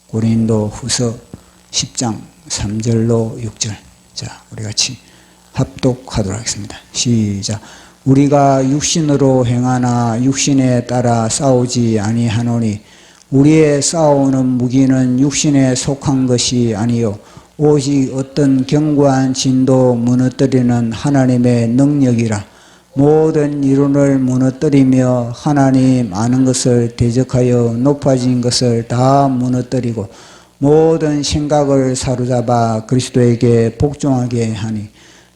고린도 후서 10장 3절로 6절. 자, 우리 같이 합독하도록 하겠습니다. 시작. 우리가 육신으로 행하나 육신에 따라 싸우지 아니하노니 우리의 싸우는 무기는 육신에 속한 것이 아니요 오직 어떤 견고한 진도 무너뜨리는 하나님의 능력이라. 모든 이론을 무너뜨리며 하나님 아는 것을 대적하여 높아진 것을 다 무너뜨리고 모든 생각을 사로잡아 그리스도에게 복종하게 하니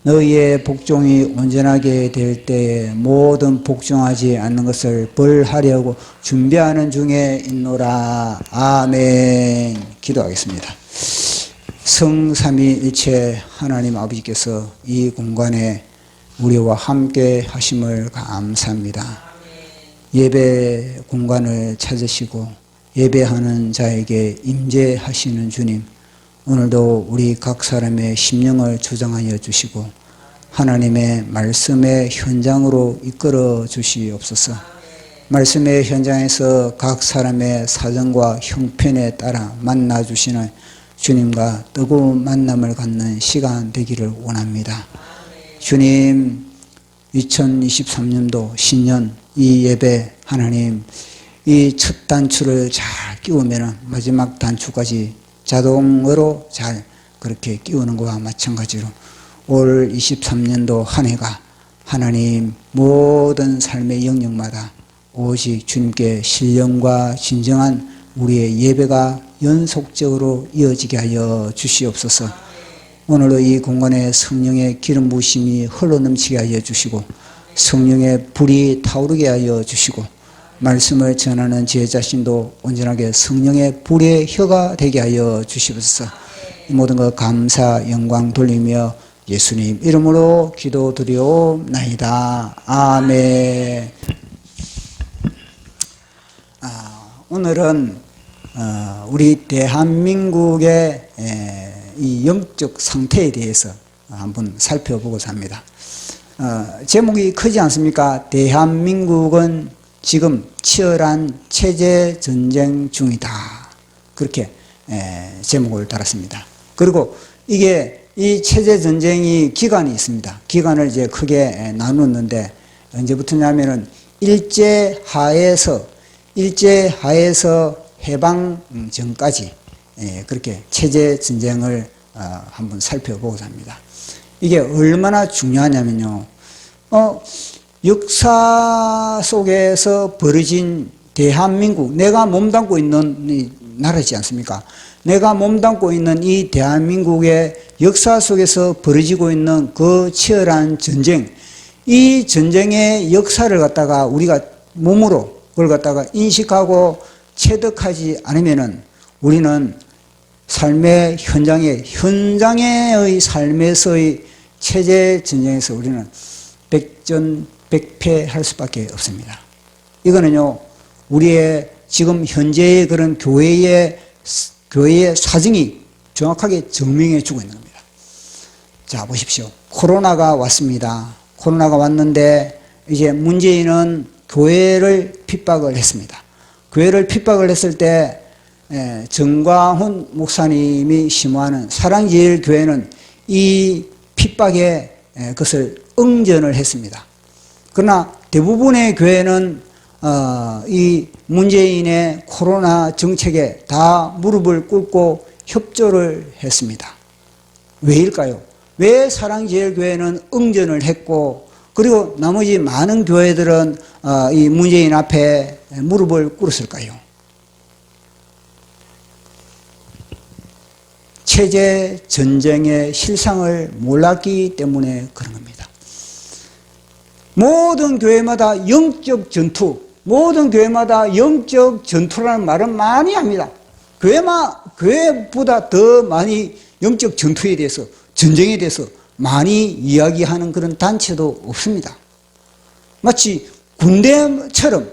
너희의 복종이 온전하게 될 때에 모든 복종하지 않는 것을 벌하려고 준비하는 중에 있노라. 아멘. 기도하겠습니다. 성삼위일체 하나님 아버지께서 이 공간에 우리와 함께 하심을 감사합니다. 예배 공간을 찾으시고 예배하는 자에게 임재하시는 주님, 오늘도 우리 각 사람의 심령을 조정하여 주시고 하나님의 말씀의 현장으로 이끌어 주시옵소서. 말씀의 현장에서 각 사람의 사정과 형편에 따라 만나 주시는 주님과 뜨거운 만남을 갖는 시간 되기를 원합니다. 주님, 2023년도 신년 이 예배 하나님 이 첫 단추를 잘 끼우면 마지막 단추까지 자동으로 잘 그렇게 끼우는 것과 마찬가지로 올 23년도 한 해가 하나님 모든 삶의 영역마다 오직 주님께 신령과 진정한 우리의 예배가 연속적으로 이어지게 하여 주시옵소서. 오늘도 이 공간에 성령의 기름 부으심이 흘러넘치게 하여 주시고 성령의 불이 타오르게 하여 주시고 말씀을 전하는 제 자신도 온전하게 성령의 불의 혀가 되게 하여 주시옵소서. 이 모든 것 감사 영광 돌리며 예수님 이름으로 기도드리옵나이다. 아멘. 오늘은 우리 대한민국의 이 영적 상태에 대해서 한번 살펴보고자 합니다. 제목이 크지 않습니까? 대한민국은 지금 치열한 체제 전쟁 중이다. 그렇게 제목을 달았습니다. 그리고 이게 이 체제 전쟁이 기간이 있습니다. 기간을 이제 크게 나눴는데 언제부터냐면은 일제하에서 해방 전까지 그렇게 체제 전쟁을 한번 살펴보고자 합니다. 이게 얼마나 중요하냐면요. 역사 속에서 벌어진 대한민국, 내가 몸담고 있는 이 나라지 않습니까? 내가 몸담고 있는 이 대한민국의 역사 속에서 벌어지고 있는 그 치열한 전쟁, 이 전쟁의 역사를 갖다가 우리가 몸으로 그걸 갖다가 인식하고 체득하지 않으면은 우리는 삶의 현장의 삶에서의 체제 전쟁에서 우리는 백전백패할 수밖에 없습니다. 이거는요, 우리의 지금 현재의 그런 교회의 사정이 정확하게 증명해 주고 있는 겁니다. 자, 보십시오. 코로나가 왔습니다. 코로나가 왔는데 이제 문재인은 교회를 핍박을 했습니다. 교회를 핍박을 했을 때 정광훈 목사님이 심호하는 사랑제일교회는 이 핍박에 그것을 응전을 했습니다. 그러나 대부분의 교회는 이 문재인의 코로나 정책에 다 무릎을 꿇고 협조를 했습니다. 왜일까요? 왜 사랑제일교회는 응전을 했고 그리고 나머지 많은 교회들은 이 문재인 앞에 무릎을 꿇었을까요? 체제 전쟁의 실상을 몰랐기 때문에 그런 겁니다. 모든 교회마다 영적 전투, 모든 교회마다 영적 전투라는 말은 많이 합니다. 교회보다 더 많이 영적 전투에 대해서, 전쟁에 대해서 많이 이야기하는 그런 단체도 없습니다. 마치 군대처럼,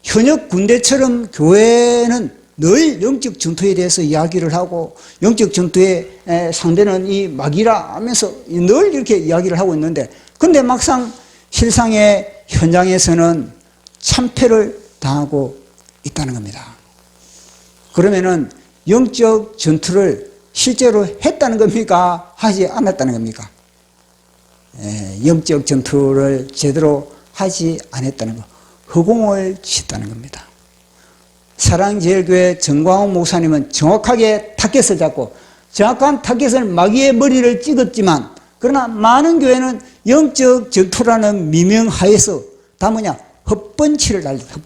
현역 군대처럼 교회는 늘 영적 전투에 대해서 이야기를 하고 영적 전투의 상대는 이 마귀라 하면서 늘 이렇게 이야기를 하고 있는데 근데 막상 실상의 현장에서는 참패를 당하고 있다는 겁니다. 그러면은 영적 전투를 실제로 했다는 겁니까? 하지 않았다는 겁니까? 영적 전투를 제대로 하지 않았다는 것, 허공을 쳤다는 겁니다. 사랑제일교회 정광훈 목사님은 정확하게 타겟을 잡고 정확한 타겟을 마귀의 머리를 찍었지만, 그러나 많은 교회는 영적 전투라는 미명하에서 다 뭐냐? 헛번치를 날렸다.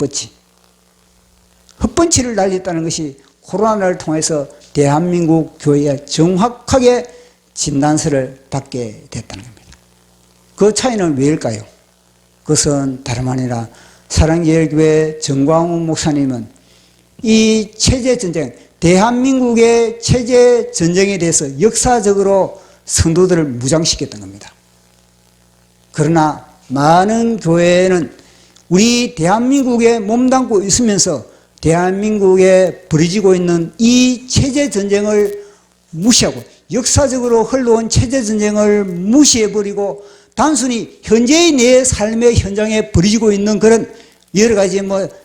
헛번치를 날렸다는 것이 코로나를 통해서 대한민국 교회에 정확하게 진단서를 받게 됐다는 겁니다. 그 차이는 왜일까요? 그것은 다름 아니라 사랑제일교회 정광훈 목사님은 이 체제전쟁, 대한민국의 체제전쟁에 대해서 역사적으로 성도들을 무장시켰던 겁니다. 그러나 많은 교회는 우리 대한민국에 몸담고 있으면서 대한민국에 벌어지고 있는 이 체제전쟁을 무시하고, 역사적으로 흘러온 체제전쟁을 무시해버리고 단순히 현재의 내 삶의 현장에 벌어지고 있는 그런 여러 가지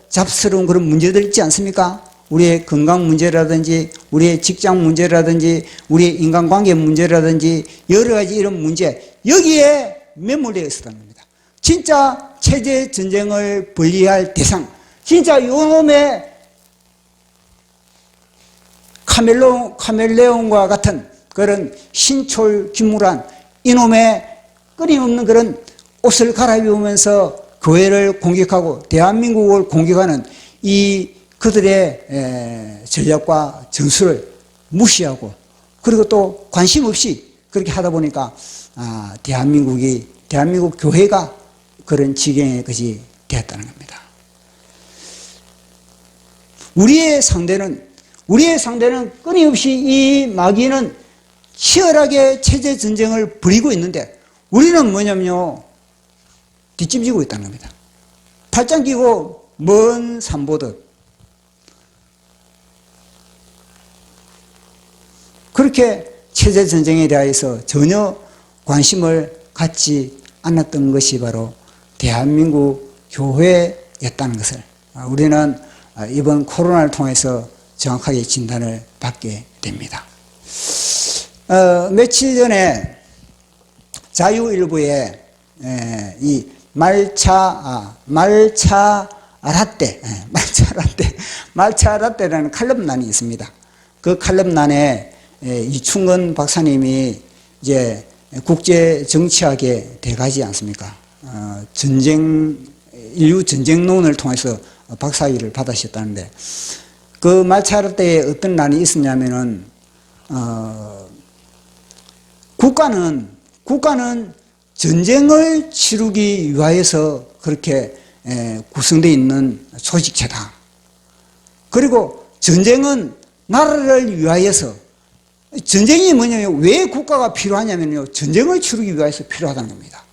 잡스러운 그런 문제들 있지 않습니까? 우리의 건강 문제라든지, 우리의 직장 문제라든지, 우리의 인간관계 문제라든지, 여러 가지 이런 문제, 여기에 매몰되어 있었다는 겁니다. 진짜 체제 전쟁을 분리할 대상, 진짜 요놈의 카멜레온과 같은 그런 신철기물한 이놈의 끊임없는 그런 옷을 갈아입으면서 교회를 공격하고 대한민국을 공격하는 이 그들의 전략과 전술을 무시하고, 그리고 또 관심 없이 그렇게 하다 보니까 대한민국 교회가 그런 지경의 것이 되었다는 겁니다. 우리의 상대는 끊임없이 이 마귀는 치열하게 체제 전쟁을 벌이고 있는데, 우리는 뭐냐면요, 뒷짐지고 있다는 겁니다. 팔짱 끼고 먼 산 보듯 그렇게 체제 전쟁에 대해서 전혀 관심을 갖지 않았던 것이 바로 대한민국 교회였다는 것을 우리는 이번 코로나를 통해서 정확하게 진단을 받게 됩니다. 며칠 전에 자유일보에 이 말차 라떼라는 칼럼란이 있습니다. 그 칼럼란에 이충건 박사님이 이제 국제 정치학에 대가지 않습니까? 인류 전쟁론을 통해서 박사학위를 받으셨다는데, 그 말차 라떼에 어떤 난이 있었냐면은, 국가는 전쟁을 치르기 위하여서 그렇게 구성되어 있는 조직체다. 그리고 전쟁은 나라를 위하여서, 전쟁이 뭐냐면 왜 국가가 필요하냐면요, 전쟁을 치르기 위해서 필요하다는 겁니다.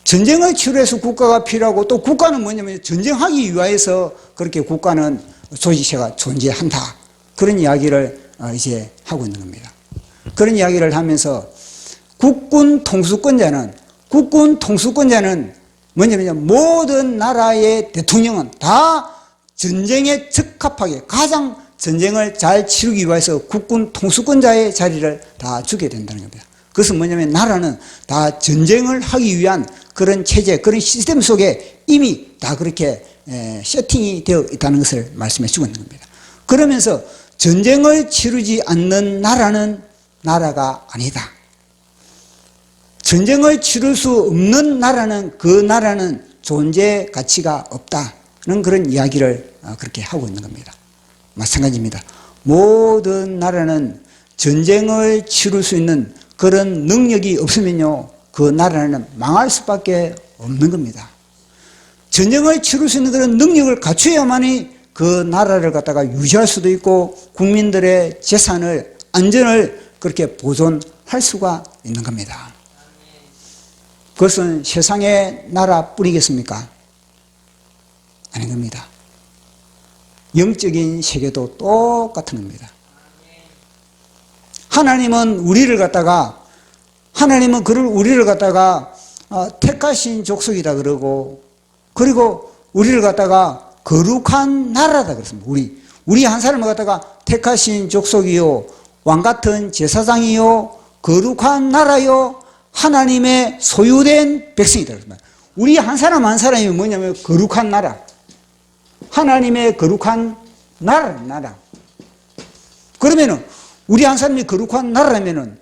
전쟁을 치르해서 국가가 필요하고, 또 국가는 뭐냐면 전쟁하기 위해서 그렇게 국가는 조직체가 존재한다. 그런 이야기를 이제 하고 있는 겁니다. 그런 이야기를 하면서 국군 통수권자는 뭐냐면 모든 나라의 대통령은 다 전쟁에 적합하게 가장 전쟁을 잘 치르기 위해서 국군 통수권자의 자리를 다 주게 된다는 겁니다. 그것은 뭐냐면 나라는 다 전쟁을 하기 위한 그런 체제, 그런 시스템 속에 이미 다 그렇게 세팅이 되어 있다는 것을 말씀해 주고 있는 겁니다. 그러면서 전쟁을 치르지 않는 나라는 나라가 아니다. 전쟁을 치를 수 없는 나라는 그 나라는 존재 가치가 없다는 그런 이야기를 그렇게 하고 있는 겁니다. 마찬가지입니다. 모든 나라는 전쟁을 치를 수 있는 그런 능력이 없으면요, 그 나라는 망할 수밖에 없는 겁니다. 전쟁을 치를 수 있는 그런 능력을 갖춰야만이 그 나라를 갖다가 유지할 수도 있고 국민들의 재산을, 안전을 그렇게 보존할 수가 있는 겁니다. 그것은 세상의 나라뿐이겠습니까? 아닌 겁니다. 영적인 세계도 똑같은 겁니다. 하나님은 우리를 갖다가 택하신 족속이다 그러고, 그리고 우리를 갖다가 거룩한 나라다 그랬습니다. 우리 한 사람을 갖다가 택하신 족속이요, 왕 같은 제사장이요, 거룩한 나라요, 하나님의 소유된 백성이다 그랬습니다. 우리 한 사람 한 사람이 뭐냐면 거룩한 나라, 하나님의 거룩한 나라. 그러면은 우리 한 사람이 거룩한 나라라면은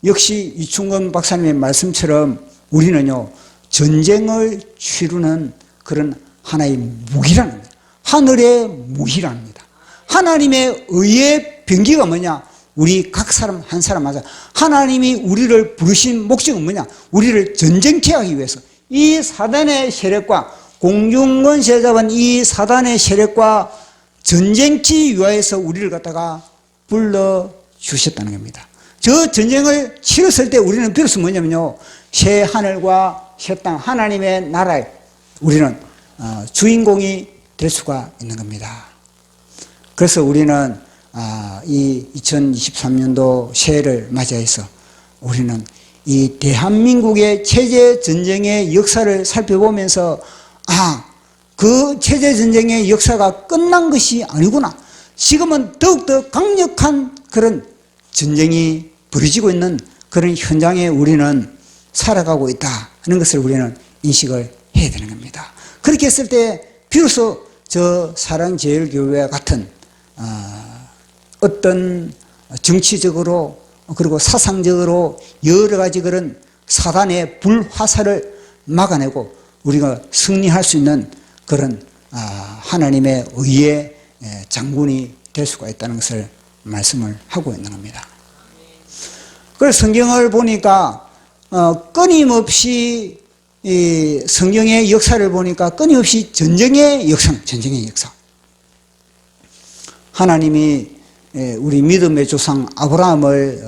역시 이충건 박사님의 말씀처럼 우리는요 전쟁을 치르는 그런 하나의 무기라는 겁니다. 하늘의 무기라는 겁니다. 하나님의 의의 병기가 뭐냐? 우리 각 사람 한 사람 한 사람 하나님이 우리를 부르신 목적은 뭐냐? 우리를 전쟁케 하기 위해서 이 사단의 세력과 공중권세 잡은 이 사단의 세력과 전쟁기 위하여서 우리를 갖다가 불러주셨다는 겁니다. 저 전쟁을 치렀을 때 우리는 비로소 뭐냐면요, 새 하늘과 새 땅 하나님의 나라에 우리는 주인공이 될 수가 있는 겁니다. 그래서 우리는 이 2023년도 새해를 맞이해서 우리는 이 대한민국의 체제 전쟁의 역사를 살펴보면서 그 체제 전쟁의 역사가 끝난 것이 아니구나. 지금은 더욱더 강력한 그런 전쟁이 벌어지고 있는 그런 현장에 우리는 살아가고 있다 하는 것을 우리는 인식을 해야 되는 겁니다. 그렇게 했을 때 비로소 저 사랑제일교회와 같은 어떤 정치적으로 그리고 사상적으로 여러 가지 그런 사단의 불화살을 막아내고 우리가 승리할 수 있는 그런 하나님의 의의 장군이 될 수가 있다는 것을 말씀을 하고 있는 겁니다. 그래서 성경을 보니까 끊임없이 이 성경의 역사를 보니까 끊임없이 전쟁의 역사. 하나님이 우리 믿음의 조상 아브라함을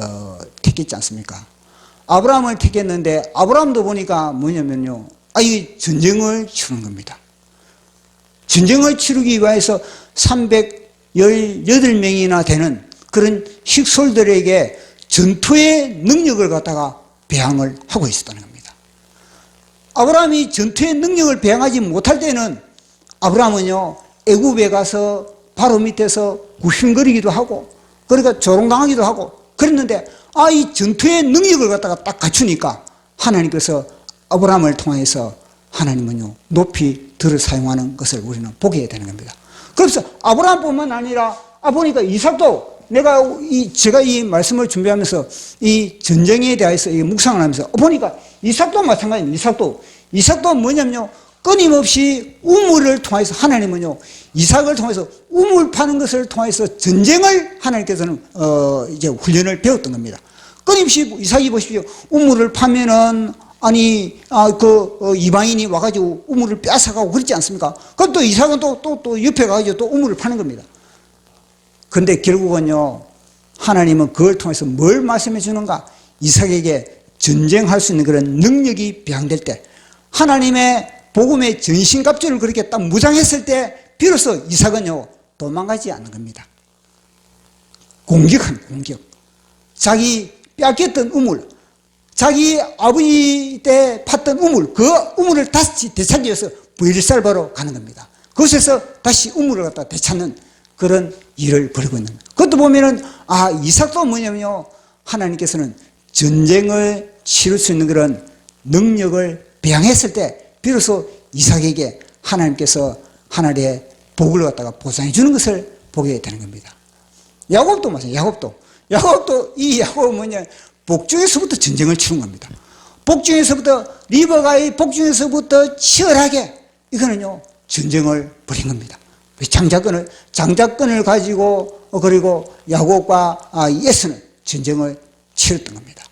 택했지 않습니까? 아브라함을 택했는데 아브라함도 보니까 뭐냐면요, 이 전쟁을 치르는 겁니다. 전쟁을 치르기 위해서 318명이나 되는 그런 식솔들에게 전투의 능력을 갖다가 배양을 하고 있었다는 겁니다. 아브라함이 전투의 능력을 배양하지 못할 때는 아브라함은요 애굽에 가서 바로 밑에서 구심거리기도 하고 그러니까 조롱당하기도 하고 그랬는데 이 전투의 능력을 갖다가 딱 갖추니까 하나님께서 아브라함을 통해서 하나님은요 높이 들어 사용하는 것을 우리는 보게 되는 겁니다. 그래서 아브라함뿐만 아니라 보니까 이삭도 제가 이 말씀을 준비하면서 이 전쟁에 대해서 묵상을 하면서 보니까 이삭도 마찬가지입니다. 이삭도 뭐냐면요 끊임없이 우물을 통해서 하나님은요 이삭을 통해서 우물 파는 것을 통해서 전쟁을 하나님께서는 이제 훈련을 배웠던 겁니다. 끊임없이 이삭이 보십시오. 우물을 파면은 이방인이 와가지고 우물을 뺏어가고 그렇지 않습니까? 그럼 또 이삭은 또 옆에 가가지고 또 우물을 파는 겁니다. 근데 결국은요, 하나님은 그걸 통해서 뭘 말씀해 주는가? 이삭에게 전쟁할 수 있는 그런 능력이 배양될 때, 하나님의 복음의 전신갑주를 그렇게 딱 무장했을 때, 비로소 이삭은요, 도망가지 않는 겁니다. 공격. 자기 뺏겼던 우물, 자기 아버지 때 팠던 우물, 그 우물을 다시 되찾기 위해서 브엘살바로 가는 겁니다. 그곳에서 다시 우물을 갖다 되찾는 그런 일을 벌이고 있는 겁니다. 그것도 보면은, 이삭도 뭐냐면요, 하나님께서는 전쟁을 치를 수 있는 그런 능력을 배양했을 때, 비로소 이삭에게 하나님께서 하나님의 복을 갖다가 보상해 주는 것을 보게 되는 겁니다. 야곱도 마찬가지예요. 야곱은 뭐냐, 복중에서부터 전쟁을 치른 겁니다. 복중에서부터 리버가의 복중에서부터 치열하게 이거는요 전쟁을 벌인 겁니다. 장자권을 가지고 그리고 야곱과 에서는 전쟁을 치렀던 겁니다.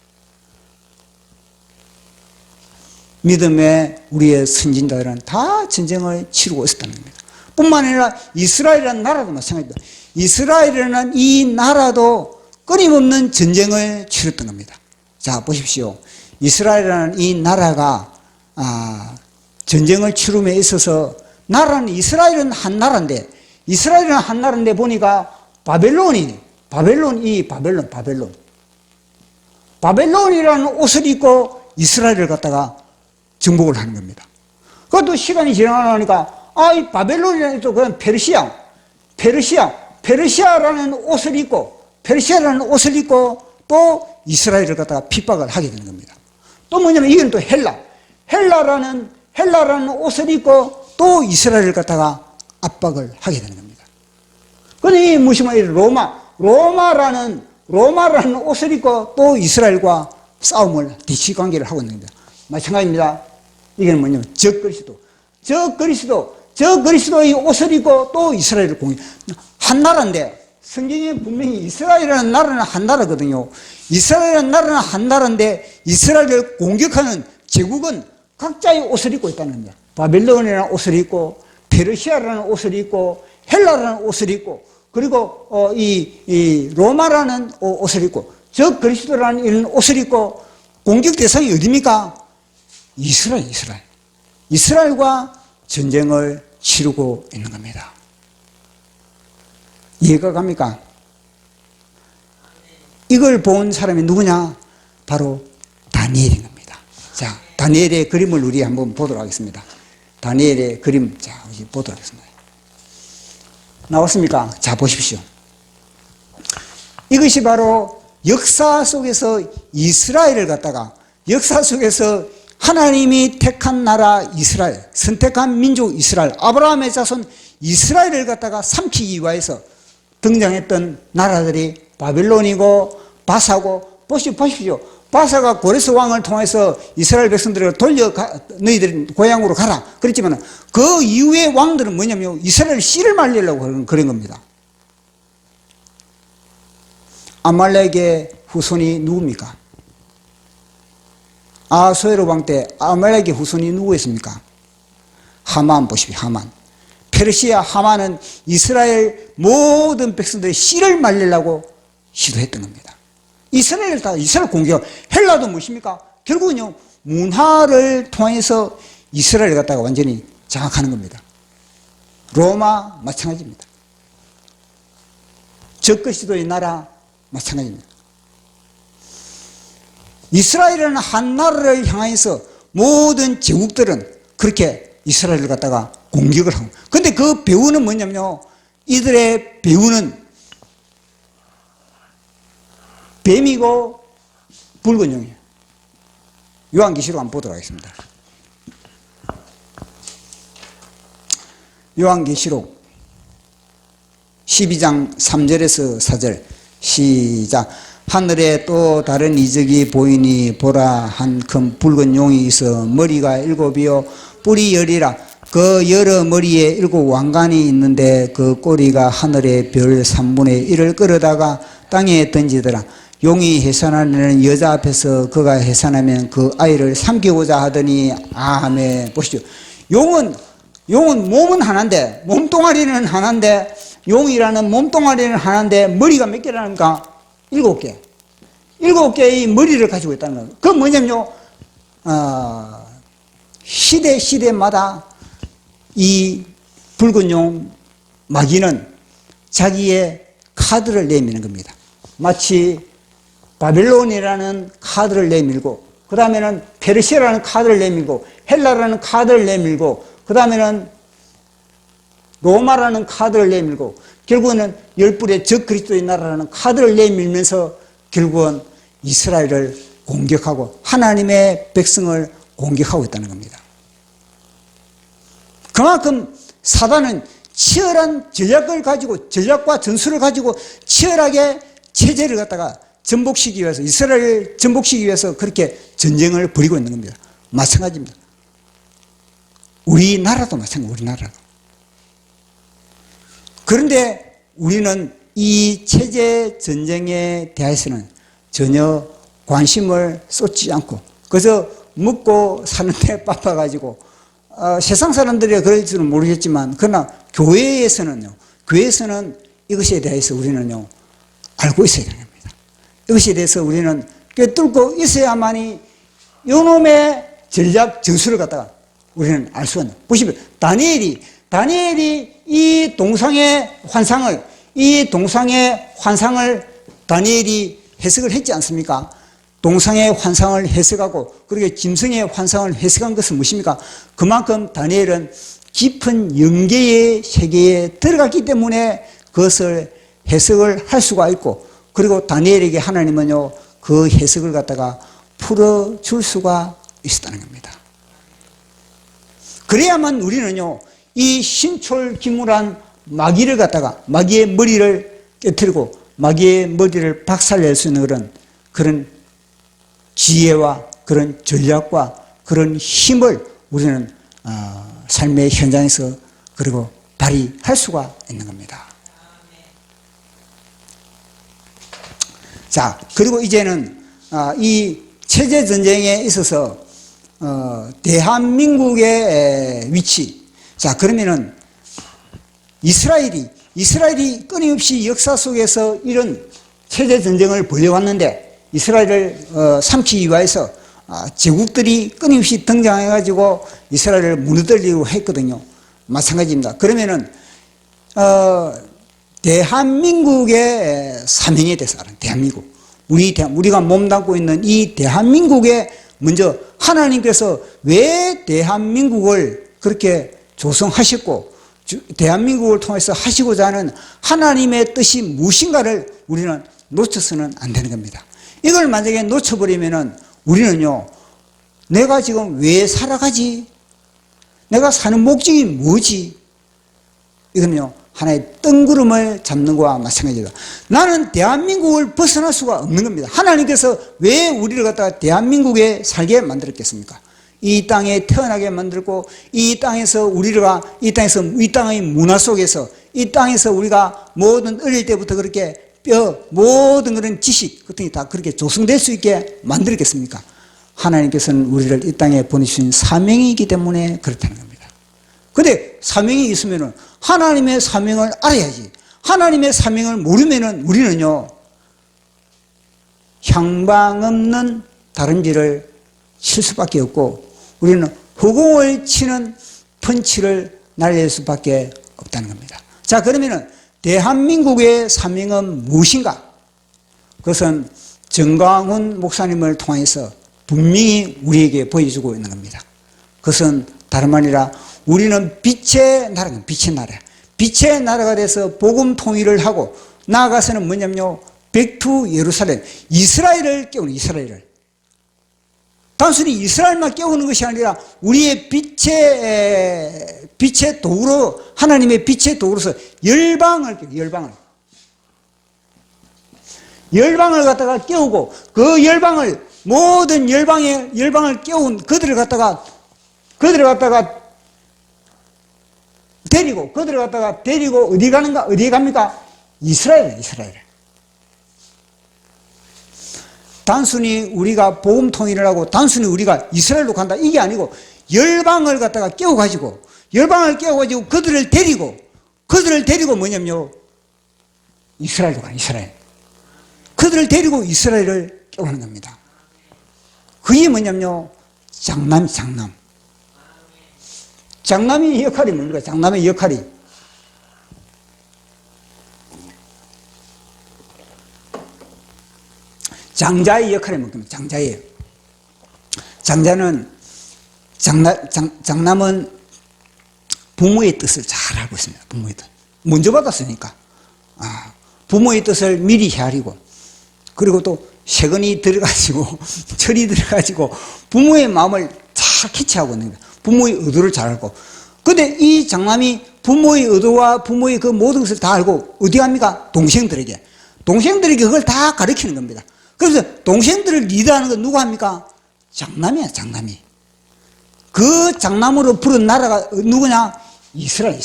믿음의 우리의 선진자들은 다 전쟁을 치르고 있었다는 겁니다. 뿐만 아니라 이스라엘이라는 나라도 마찬가지입니다. 이스라엘이라는 이 나라도 끊임없는 전쟁을 치렀던 겁니다. 자, 보십시오. 이스라엘이라는 이 나라가 전쟁을 치rum에 있어서 이스라엘은 한 나라인데 보니까 바벨론이라는 옷을 입고 이스라엘을 갖다가 정복을 하는 겁니다. 그것도 시간이 지나가니까 이 바벨론이라는 또 그건 페르시아라는 옷을 입고, 또 이스라엘을 갖다가 핍박을 하게 되는 겁니다. 또 뭐냐면 이건 또 헬라라는 옷을 입고 또 이스라엘을 갖다가 압박을 하게 되는 겁니다. 그런데 이 무엇이면 로마라는 옷을 입고 또 이스라엘과 싸움을 대치 관계를 하고 있는 겁니다. 마찬가지입니다. 이게 뭐냐면 저 그리스도의 옷을 입고 또 이스라엘을 공격. 한 나라인데, 성경에 분명히 이스라엘이라는 나라는 한 나라거든요. 이스라엘이라는 나라는 한 나라인데 이스라엘을 공격하는 제국은 각자의 옷을 입고 있다는 겁니다. 바벨론이라는 옷을 입고, 페르시아라는 옷을 입고, 헬라라는 옷을 입고, 그리고 이 로마라는 옷을 입고, 저 그리스도라는 이런 옷을 입고, 공격 대상이 어디입니까? 이스라엘과 전쟁을 치르고 있는 겁니다. 이해가 갑니까? 이걸 본 사람이 누구냐? 바로 다니엘인 겁니다. 자, 다니엘의 그림을 우리 한번 보도록 하겠습니다. 다니엘의 그림, 자, 보도록 하겠습니다. 나왔습니까? 자, 보십시오. 이것이 바로 역사 속에서 이스라엘을 갖다가, 역사 속에서 하나님이 택한 나라 이스라엘, 선택한 민족 이스라엘, 아브라함의 자손 이스라엘을 갖다가 삼키기 위해서 등장했던 나라들이 바벨론이고 바사고, 보십시오. 바사가 고레스 왕을 통해서 이스라엘 백성들을 너희들 고향으로 가라 그랬지만, 그 이후의 왕들은 뭐냐면 이스라엘 씨를 말리려고 그런 겁니다. 아말렉의 후손이 누굽니까? 아수에로 왕 때 아말렉의 후손이 누구였습니까? 하만 보십시오. 하만. 페르시아 하만은 이스라엘 모든 백성들의 씨를 말리려고 시도했던 겁니다. 이스라엘 공격. 헬라도 무엇입니까? 결국은요, 문화를 통해서 이스라엘을 갖다가 완전히 장악하는 겁니다. 로마 마찬가지입니다. 적그리스도의 나라 마찬가지입니다. 이스라엘은 한 나라를 향해서 모든 제국들은 그렇게 이스라엘을 갖다가 공격을 하고, 근데 그 배후는 뭐냐면요, 이들의 배후는 뱀이고 붉은 용이에요. 요한계시록 한번 보도록 하겠습니다. 요한계시록 12장 3절에서 4절 시작. 하늘에 또 다른 이적이 보이니 보라, 한 큰 붉은 용이 있어 머리가 7이요 뿔이 10이라. 그 여러 머리에 7 왕관이 있는데 그 꼬리가 하늘의 별 3분의 1을 끌어다가 땅에 던지더라. 용이 해산하는 여자 앞에서 그가 해산하면 그 아이를 삼키고자 하더니 아멘. 보시죠. 용은 몸은 하나인데, 몸뚱아리는 하나인데, 용이라는 몸뚱아리는 하나인데 머리가 몇 개라는가? 7개. 7개의 머리를 가지고 있다는 거예요. 그건 뭐냐면요, 시대마다 이 붉은 용 마귀는 자기의 카드를 내미는 겁니다. 마치 바벨론이라는 카드를 내밀고, 그 다음에는 페르시아라는 카드를 내밀고, 헬라라는 카드를 내밀고, 그 다음에는 로마라는 카드를 내밀고, 결국은 10불의 적그리스도의 나라라는 카드를 내밀면서 결국은 이스라엘을 공격하고 하나님의 백성을 공격하고 있다는 겁니다. 그만큼 사단은 치열한 전략과 전술을 가지고 치열하게 체제를 갖다가 전복시키기 위해서, 이스라엘을 전복시키기 위해서 그렇게 전쟁을 벌이고 있는 겁니다. 마찬가지입니다. 우리나라도 마찬가지입니다. 우리나라도. 그런데 우리는 이 체제 전쟁에 대해서는 전혀 관심을 쏟지 않고, 그래서 먹고 사는데 바빠가지고, 세상 사람들이 그럴 줄은 모르겠지만, 그러나 교회에서는 이것에 대해서 우리는요, 알고 있어야 되는 겁니다. 이것에 대해서 우리는 꿰뚫고 있어야만이 요놈의 전략, 전술을 갖다가 우리는 알 수가 있는. 보시면, 다니엘이 이 동상의 환상을 다니엘이 해석을 했지 않습니까? 동상의 환상을 해석하고, 그리고 짐승의 환상을 해석한 것은 무엇입니까? 그만큼 다니엘은 깊은 영계의 세계에 들어갔기 때문에 그것을 해석을 할 수가 있고, 그리고 다니엘에게 하나님은요 그 해석을 갖다가 풀어줄 수가 있었다는 겁니다. 그래야만 우리는요 이 신철기물한 마귀를 갖다가, 마귀의 머리를 깨뜨리고 마귀의 머리를 박살낼 수 있는 그런 지혜와 그런 전략과 그런 힘을 우리는 삶의 현장에서 그리고 발휘할 수가 있는 겁니다. 자, 그리고 이제는 이 체제 전쟁에 있어서 대한민국의 위치. 자, 그러면은 이스라엘이 끊임없이 역사 속에서 이런 체제 전쟁을 벌여왔는데, 이스라엘을 삼키기 위해서 제국들이 끊임없이 등장해가지고 이스라엘을 무너뜨리려고 했거든요. 마찬가지입니다. 그러면은 대한민국의 사명에 대해서 알아요. 대한민국. 우리가 몸담고 있는 이 대한민국에 먼저 하나님께서 왜 대한민국을 그렇게 조성하셨고, 대한민국을 통해서 하시고자 하는 하나님의 뜻이 무엇인가를 우리는 놓쳐서는 안 되는 겁니다. 이걸 만약에 놓쳐버리면은 우리는요, 내가 지금 왜 살아가지? 내가 사는 목적이 뭐지? 이거는요, 하나의 뜬구름을 잡는 것과 마찬가지다. 나는 대한민국을 벗어날 수가 없는 겁니다. 하나님께서 왜 우리를 갖다가 대한민국에 살게 만들었겠습니까? 이 땅에 태어나게 만들고, 이 땅에서 이 땅의 문화 속에서, 이 땅에서 우리가 모든 어릴 때부터 그렇게 모든 그런 지식 같은 게 다 그렇게 조성될 수 있게 만들었겠습니까? 하나님께서는 우리를 이 땅에 보내주신 사명이기 때문에 그렇다는 겁니다. 근데 사명이 있으면은 하나님의 사명을 알아야지. 하나님의 사명을 모르면은 우리는요, 향방 없는 다른 길을 칠 수밖에 없고, 우리는 허공을 치는 펀치를 날릴 수밖에 없다는 겁니다. 자, 그러면은 대한민국의 사명은 무엇인가? 그것은 정광훈 목사님을 통해서 분명히 우리에게 보여주고 있는 겁니다. 그것은 다름 아니라 우리는 빛의 나라가, 빛의 나라. 빛의 나라가 돼서 복음 통일을 하고, 나아가서는 뭐냐면요, 백투 예루살렘, 이스라엘을 깨우는, 이스라엘을. 단순히 이스라엘만 깨우는 것이 아니라 우리의 빛의 도구로, 하나님의 빛의 도구로서 열방을 갖다가 깨우고, 그 열방을, 모든 열방을 깨운 그들을 갖다가 데리고 어디 가는가? 어디에 갑니까? 이스라엘. 단순히 우리가 복음 통일을 하고 단순히 우리가 이스라엘로 간다, 이게 아니고 열방을 갖다가 깨워가지고 그들을 데리고 뭐냐면요, 이스라엘로 가, 이스라엘. 그들을 데리고 이스라엘을 깨우는 겁니다. 그게 뭐냐면요, 장남의 역할이 뭡니까? 장남의 역할이 장자의 역할이 뭡니까? 장자예요. 장남은 부모의 뜻을 잘 알고 있습니다. 부모의 뜻. 먼저 받았으니까. 부모의 뜻을 미리 헤아리고, 그리고 또 세근이 들어가지고, 철이 들어가지고, 부모의 마음을 잘 캐치하고 있는 거예요. 부모의 의도를 잘 알고. 근데 이 장남이 부모의 의도와 부모의 그 모든 것을 다 알고, 어디 갑니까? 동생들에게 그걸 다 가르치는 겁니다. 그래서 동생들을 리드하는 건 누구 합니까? 장남이야, 장남이. 그 장남으로 부른 나라가 누구냐? 이스라엘.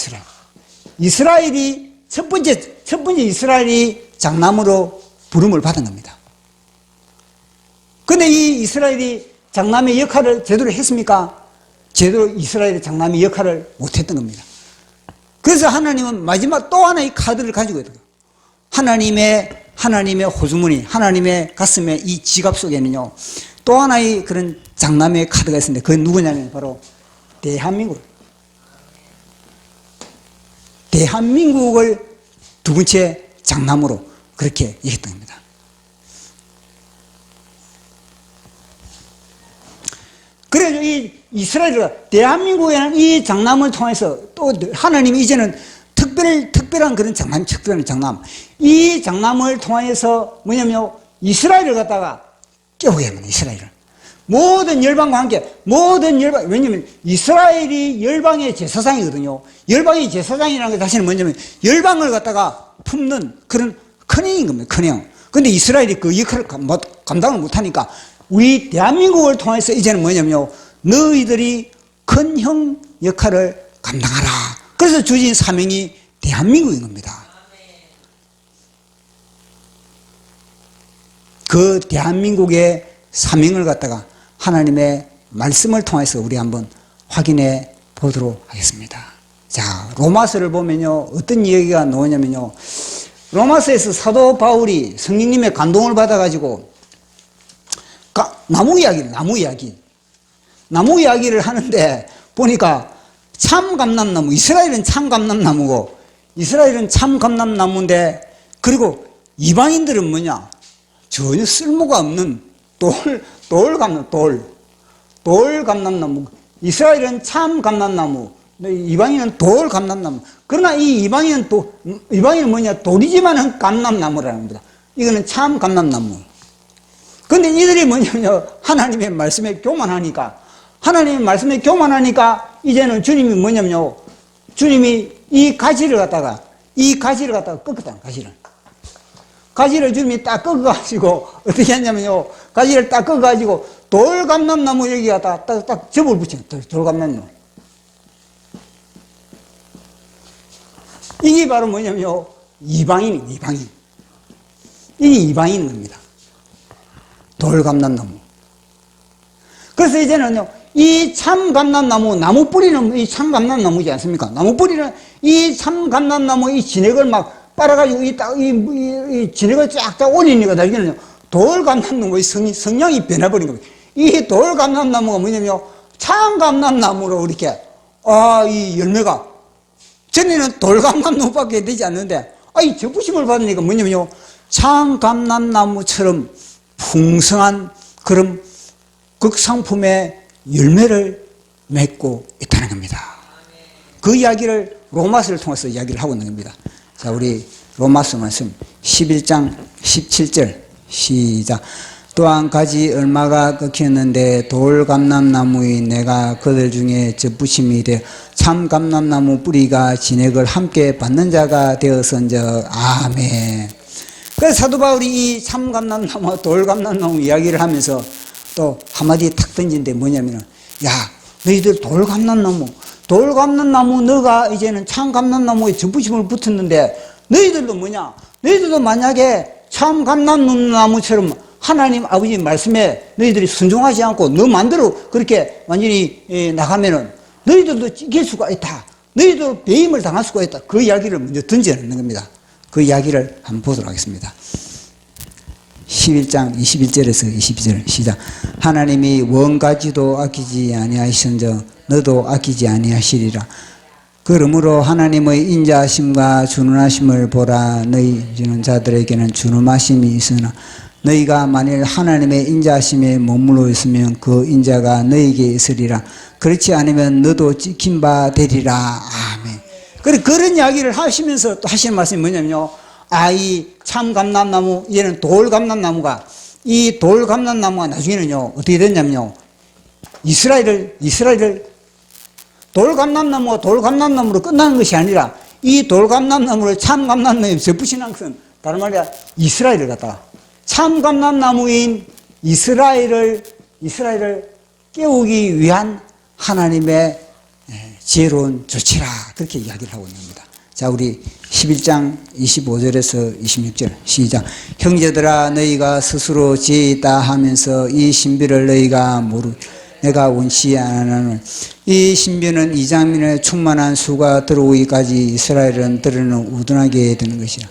이스라엘이 첫 번째 이스라엘이 장남으로 부름을 받은 겁니다. 근데 이 이스라엘이 장남의 역할을 제대로 했습니까? 제대로 이스라엘의 장남의 역할을 못했던 겁니다. 그래서 하나님은 마지막 또 하나의 카드를 가지고 있어요. 하나님의 호주머니, 하나님의 가슴에 이 지갑 속에는요, 또 하나의 그런 장남의 카드가 있었는데, 그건 누구냐면 바로 대한민국을 두 번째 장남으로 그렇게 얘기했던 겁니다. 그래서 이 이스라엘, 대한민국에는 이 장남을 통해서 또 하나님이 이제는 특별한 그런 장남, 특별한 장남. 이 장남을 통해서 뭐냐면 이스라엘을 갖다가 깨우게 합니다, 이스라엘을. 모든 열방과 함께, 모든 열방, 왜냐면 이스라엘이 열방의 제사장이거든요. 열방의 제사장이라는 게 다시는 뭐냐면 열방을 갖다가 품는 그런 큰형인 겁니다, 큰형. 근데 이스라엘이 그 역할을 감당을 못하니까 우리 대한민국을 통해서 이제는 뭐냐면요, 너희들이 큰형 역할을 감당하라. 그래서 주신 사명이 대한민국인 겁니다. 그 대한민국의 사명을 갖다가 하나님의 말씀을 통해서 우리 한번 확인해 보도록 하겠습니다. 자, 로마서를 보면요, 어떤 이야기가 나오냐면요, 로마서에서 사도 바울이 성령님의 감동을 받아가지고 나무 이야기를 하는데 보니까 참 감람나무, 이스라엘은 참 감람나무고 이스라엘은 참 감람나무인데, 그리고 이방인들은 뭐냐, 전혀 쓸모가 없는 돌 감람나무. 이스라엘은 참 감람나무, 이방인은 돌 감람나무. 그러나 이 이방인은 뭐냐, 돌이지만은 감람나무라는 겁니다. 이거는 참 감람나무. 근데 이들이 뭐냐면요, 하나님의 말씀에 교만하니까 이제는 주님이 뭐냐면요, 주님이 이 가지를 갖다가 꺾었다. 가지를 주님이 딱 꺾어가지고 어떻게 했냐면요, 가지를 딱 꺾어가지고 돌감람나무 여기가 딱 접을 붙인 돌감람나무. 이게 바로 뭐냐면요, 이방인. 이게 이방인 겁니다. 돌감람나무. 그래서 이제는요, 이 참감람나무, 나무 뿌리는 이 참감람나무지 않습니까? 나무 뿌리는 이 참감람나무 이 진액을 막 빨아가지고 이 진액을 쫙 올리니까 나중에는요, 돌감람나무의 성향이 변해버린 겁니다. 이 돌감람나무가 뭐냐면요, 참감람나무로 이렇게, 이 열매가, 전에는 돌감람나무밖에 되지 않는데, 이 접부심을 받으니까 뭐냐면요, 참감람나무처럼 풍성한 그런 극상품의 열매를 맺고 있다는 겁니다. 그 이야기를 로마서를 통해서 이야기를 하고 있는 겁니다. 자, 우리 로마서 말씀 11장 17절 시작. 또한 가지 얼마가 꺾였는데 돌감람나무의 내가 그들 중에 접붙임이 되어 참감람나무 뿌리가 진액을 함께 받는 자가 되었은즉 아멘. 그래서 사도 바울이 이 참감람나무, 돌감람나무 이야기를 하면서 또 한마디 탁 던진데 뭐냐면은, 야, 너희들 돌감람나무, 너가 이제는 참감람나무에 접붙임을 붙었는데, 너희들도 뭐냐? 너희들도 만약에 참감람나무처럼 하나님 아버지 말씀에 너희들이 순종하지 않고 너 마음대로 그렇게 완전히 나가면은 너희들도 이길 수가 있다. 너희들도 배임을 당할 수가 있다. 그 이야기를 먼저 던져놓는 겁니다. 그 이야기를 한번 보도록 하겠습니다. 11장 21절에서 22절 시작. 하나님이 원가지도 아끼지 아니하신즉 너도 아끼지 아니하시리라. 그러므로 하나님의 인자하심과 준원하심을 보라. 너희 주는 자들에게는 준엄하심이 있으나 너희가 만일 하나님의 인자하심에 머물러 있으면 그 인자가 너희에게 있으리라. 그렇지 않으면 너도 찍힌 바 되리라. 아멘. 그런 이야기를 하시면서 또 하시는 말씀이 뭐냐면요, 이 참감람나무, 얘는 돌감람나무가, 이 돌감람나무가 나중에는요, 어떻게 됐냐면요, 이스라엘을 돌감람나무가 돌감람나무로 끝나는 것이 아니라 이 돌감람나무를 참감람나무에 접붙이는 것은 다른 말이야, 이스라엘을 갖다가 참감람나무인 이스라엘을 깨우기 위한 하나님의 지혜로운 조치라, 그렇게 이야기를 하고 있는 겁니다. 자, 우리 11장 25절에서 26절 시작. 형제들아, 너희가 스스로 지혜 있다 하면서 이 신비를 너희가 내가 원치 않으는 이 신비는 이 장면에 충만한 수가 들어오기까지 이스라엘은 들으는 우둔하게 되는 것이라.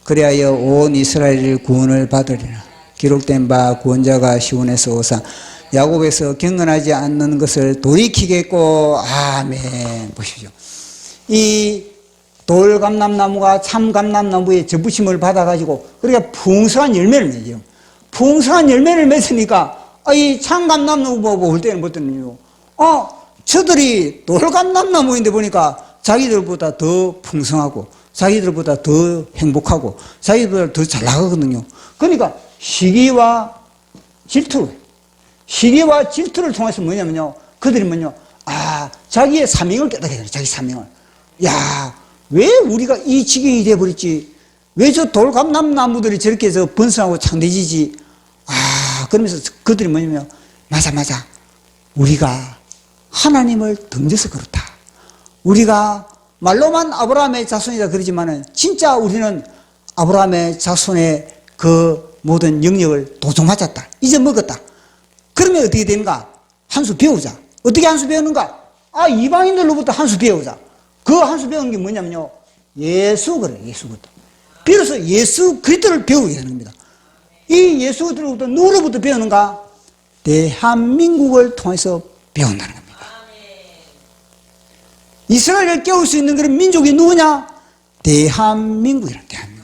그리하여 온 이스라엘 구원을 받으리라. 기록된 바 구원자가 시온에서 오사 야곱에서 경건하지 않는 것을 돌이키겠고 아멘. 보십시오. 이 돌감람나무가 참감람나무의 접붙임을 받아가지고 그러니까 풍성한 열매를 맺어요. 풍성한 열매를 맺으니까 이 창감나무 보고 볼 때는 보더니요. 저들이 돌감나무인데 보니까 자기들보다 더 풍성하고 자기들보다 더 행복하고 자기들보다 더 잘 나가거든요. 그러니까 시기와 질투를 통해서 뭐냐면요. 그들이 뭐냐. 자기의 사명을 깨닫게 되는 자기 사명을. 왜 우리가 이 지경이 돼버렸지? 왜 저 돌감나무들이 저렇게 해서 번성하고 창대지지? 그러면서 그들이 뭐냐면, 맞아. 우리가 하나님을 던져서 그렇다. 우리가 말로만 아브라함의 자손이다 그러지만은, 진짜 우리는 아브라함의 자손의 그 모든 영역을 도둑맞았다. 잊어먹었다. 그러면 어떻게 되는가? 한 수 배우자. 어떻게 한 수 배우는가? 이방인들로부터 한 수 배우자. 그 한 수 배우는 게 뭐냐면요. 예수 그리스도. 비로소 예수 그리스도를 배우게 되는 겁니다. 이 예수 그리스도로부터 누구로부터 배우는가? 대한민국을 통해서 배운다는 겁니다. 이스라엘을 깨울 수 있는 그런 민족이 누구냐? 대한민국이란 대한민국.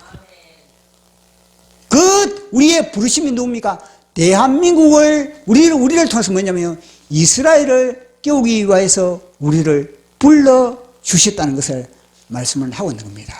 우리의 부르심이 누굽니까? 대한민국을 우리를 통해서 뭐냐면 이스라엘을 깨우기 위해서 우리를 불러 주셨다는 것을 말씀을 하고 있는 겁니다.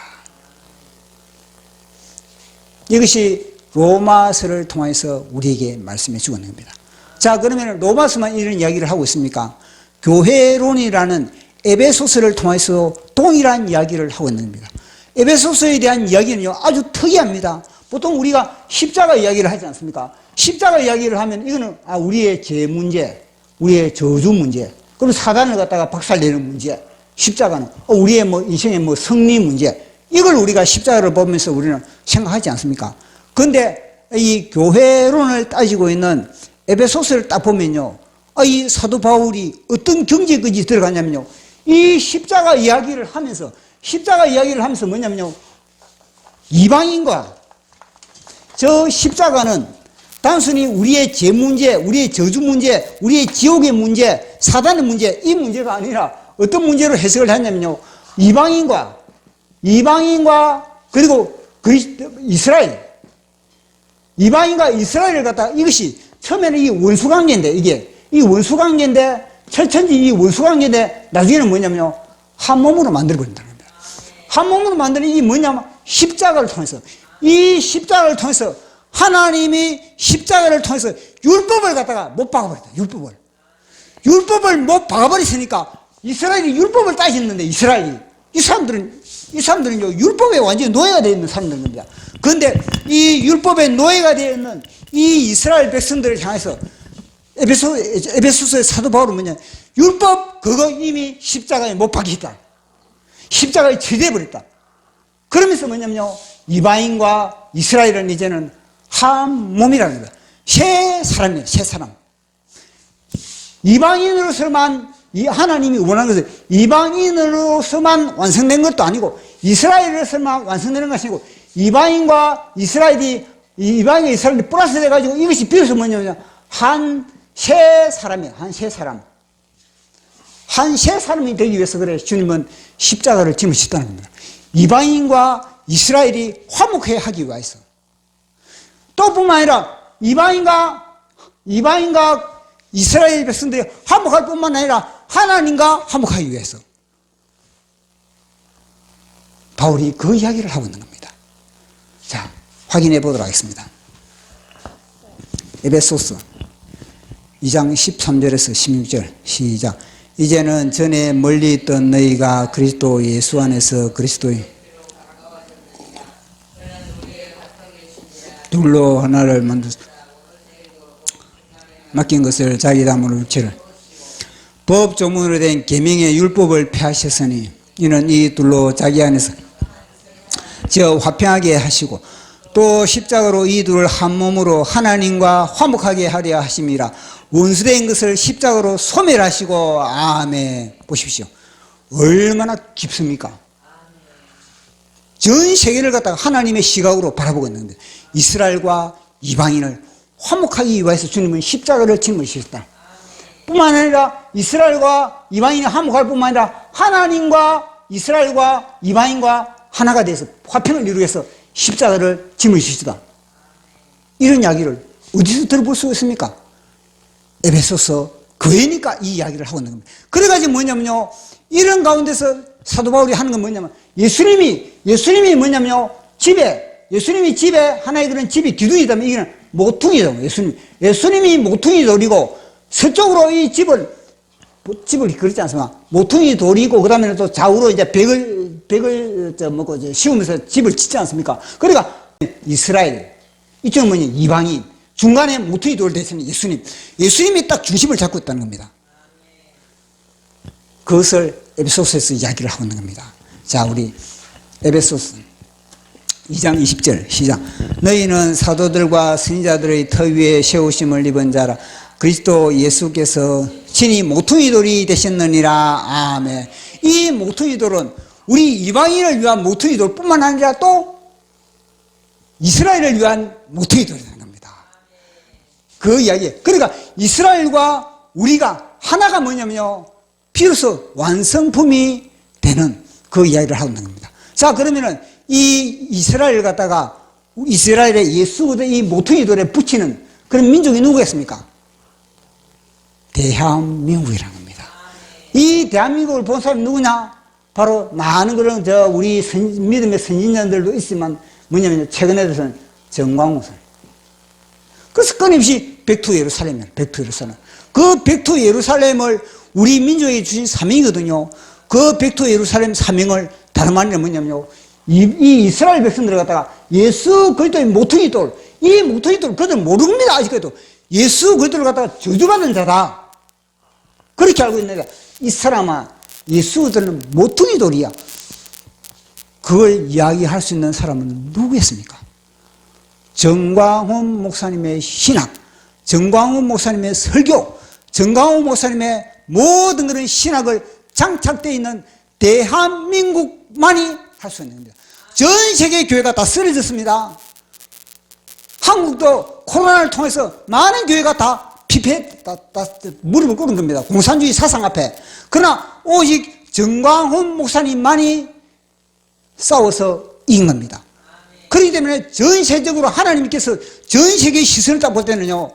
이것이 로마서를 통해서 우리에게 말씀해 주고 있는 겁니다. 자, 그러면 로마서만 이런 이야기를 하고 있습니까? 교회론이라는 에베소서를 통해서 동일한 이야기를 하고 있는 겁니다. 에베소서에 대한 이야기는요, 아주 특이합니다. 보통 우리가 십자가 이야기를 하지 않습니까? 십자가 이야기를 하면 이거는 우리의 죄 문제, 우리의 저주 문제, 그럼 사단을 갖다가 박살내는 문제, 십자가는 우리의 인생의 승리 문제, 이걸 우리가 십자가를 보면서 우리는 생각하지 않습니까? 그런데 이 교회론을 따지고 있는 에베소서를 딱 보면요, 이 사도 바울이 어떤 경지까지 들어가냐면요, 이 십자가 이야기를 하면서 뭐냐면요, 이방인과 저 십자가는 단순히 우리의 죄 문제, 우리의 저주 문제, 우리의 지옥의 문제, 사단의 문제, 이 문제가 아니라 어떤 문제로 해석을 했냐면요, 이방인과 그리고 이스라엘, 이방인과 이스라엘을 갖다가, 이것이 처음에는 이 원수관계인데, 이 원수관계인데, 철천지 이 원수관계인데, 나중에는 뭐냐면요, 한 몸으로 만들어버린다는 겁니다. 한 몸으로 만드는 이 뭐냐면, 십자가를 통해서, 이 십자가를 통해서, 하나님이 십자가를 통해서 율법을 갖다가 못 박아버렸다, 율법을 못 박아버렸으니까, 이스라엘이 율법을 따졌는데, 이 사람들은요, 율법에 완전히 노예가 되어 있는 사람들입니다. 그런데 이 율법에 노예가 되어 있는 이 이스라엘 백성들을 향해서 에베소서의 사도 바울은 뭐냐, 율법 그거 이미 십자가에 못 박혔다. 십자가에 처리해버렸다. 그러면서 뭐냐면요, 이방인과 이스라엘은 이제는 한 몸이라는 거예요. 새 사람이에요, 새 사람. 이방인으로서만 하나님이 원하는 것은 이방인으로서만 완성된 것도 아니고 이스라엘에서만 완성되는 것이 아니고 이방인과 이스라엘이 플러스 돼가지고 이것이 비로소 뭐냐면 한 새 사람이에요. 한 새 사람. 한 새 사람이 되기 위해서 그래 주님은 십자가를 짊으셨다는 겁니다. 이방인과 이스라엘이 화목해 하기 위해서. 또 뿐만 아니라 이방인과 이스라엘 백성들이 화목할 뿐만 아니라 하나님과 화목하기 위해서. 바울이 그 이야기를 하고 있는 겁니다. 자, 확인해 보도록 하겠습니다. 에베소서 2장 13절에서 16절 시작. 이제는 전에 멀리 있던 너희가 그리스도 예수 안에서 그리스도의 둘로 하나를 만들어 맡긴 것을 자기 담으로 육체를 법 조문으로 된 계명의 율법을 폐하셨으니 이는 이 둘로 자기 안에서 저 화평하게 하시고 또 십자가로 이 둘을 한 몸으로 하나님과 화목하게 하려 하심이라. 원수된 것을 십자가로 소멸하시고. 아멘. 보십시오, 얼마나 깊습니까? 전 세계를 갖다가 하나님의 시각으로 바라보고 있는데 이스라엘과 이방인을 화목하기 위해서 주님은 십자가를 짊으셨다. 뿐만 아니라 이스라엘과 이방인이 화목할 뿐만 아니라 하나님과 이스라엘과 이방인과 하나가 돼서 화평을 이루기 위해서 십자가를 짊으시다. 이런 이야기를 어디서 들어볼 수 있습니까? 에베소서 교회니까 이 이야기를 하고 있는 겁니다. 그래가지고 뭐냐면요, 이런 가운데서 사도 바울이 하는 건 뭐냐면, 예수님이 뭐냐면요, 예수님이 집에, 하나의 그런 집이 기둥이다면 이게는 모퉁이죠. 예수님이 모퉁이 돌이고, 서쪽으로 이 집을 그렇지 않습니까? 모퉁이 돌이고, 그 다음에는 또 좌우로 이제 벽을 씌우면서 집을 짓지 않습니까? 그러니까 이스라엘, 이쪽은 뭐냐, 이방인, 중간에 모퉁이 돌 대신에 예수님이 딱 중심을 잡고 있다는 겁니다. 그것을 에베소서에서 이야기를 하고 있는 겁니다. 자, 우리 에베소서 2장 20절 시작. 너희는 사도들과 선지자들의 터 위에 세우심을 입은 자라. 그리스도 예수께서 친히 모퉁이 돌이 되셨느니라. 아멘. 이 모퉁이 돌은 우리 이방인을 위한 모퉁이 돌뿐만 아니라 또 이스라엘을 위한 모퉁이 돌이 되는 겁니다. 그 이야기. 그러니까 이스라엘과 우리가 하나가 뭐냐면요, 비로소 완성품이 되는 그 이야기를 하고 있는 겁니다. 자, 그러면은 이 이스라엘을 갖다가 이스라엘의 예수 이 모퉁이 돌에 붙이는 그런 민족이 누구겠습니까? 대한민국이라는 겁니다. 이 대한민국을 본 사람이 누구냐? 바로 많은 그런 우리 믿음의 선진자들도 있지만 뭐냐면 최근에 들어서는 정광훈. 그래서 끊임없이 백투 예루살렘이에요. 백투 예루살렘. 그 백투 예루살렘을 우리 민족에 주신 사명이거든요. 그 백투 예루살렘 사명을 다름 아니라 뭐냐면요, 이 이스라엘 백성들을 갖다가 예수 그리스도의 모퉁이 돌, 이 모퉁이 돌 그들 모릅니다. 아직까지도 예수 그리스도를 갖다가 저주받은 자다, 그렇게 알고 있는데, 이 사람아, 예수 그리스도는 모퉁이 돌이야. 그걸 이야기할 수 있는 사람은 누구겠습니까? 정광훈 목사님의 신학, 정광훈 목사님의 설교, 정광훈 목사님의 모든 그런 신학을 장착되어 있는 대한민국만이 할 수 있는 겁니다. 전 세계 교회가 다 쓰러졌습니다. 한국도 코로나를 통해서 많은 교회가 다 무릎을 꿇은 겁니다. 공산주의 사상 앞에. 그러나 오직 정광훈 목사님만이 싸워서 이긴 겁니다. 그렇기 때문에 전 세계적으로 하나님께서 전 세계의 시선을 딱 볼 때는요,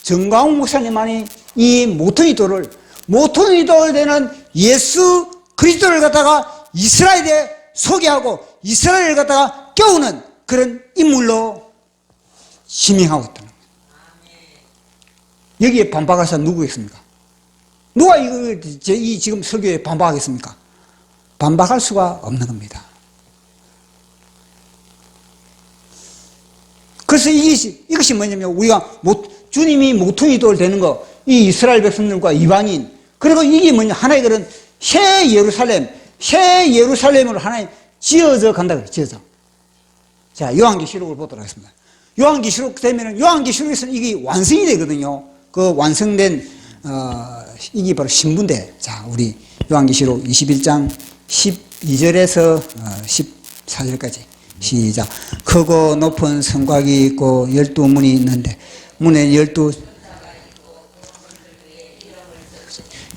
정광훈 목사님만이 이 모퉁이 돌 되는 예수 그리스도를 갖다가 이스라엘에 소개하고 이스라엘을 갖다가 깨우는 그런 인물로 지명하고 있다는 거예요. 여기에 반박할 사람 누구겠습니까? 누가 이 지금 설교에 반박하겠습니까? 반박할 수가 없는 겁니다. 그래서 이것이 뭐냐면, 우리가 주님이 모퉁이 돌 되는 거, 이 이스라엘 백성들과 이방인, 그리고 이게 뭐냐, 하나의 그런 새 예루살렘으로 하나의 지어져 간다 그래요. 지어져. 자, 요한계시록을 보도록 하겠습니다. 요한계시록 되면은, 요한계시록에서는 이게 완성이 되거든요. 그 완성된 이게 바로 신부인데, 자, 우리 요한계시록 21장 12절에서 14절까지 시작. 크고 높은 성곽이 있고 12문이 있는데 문에 12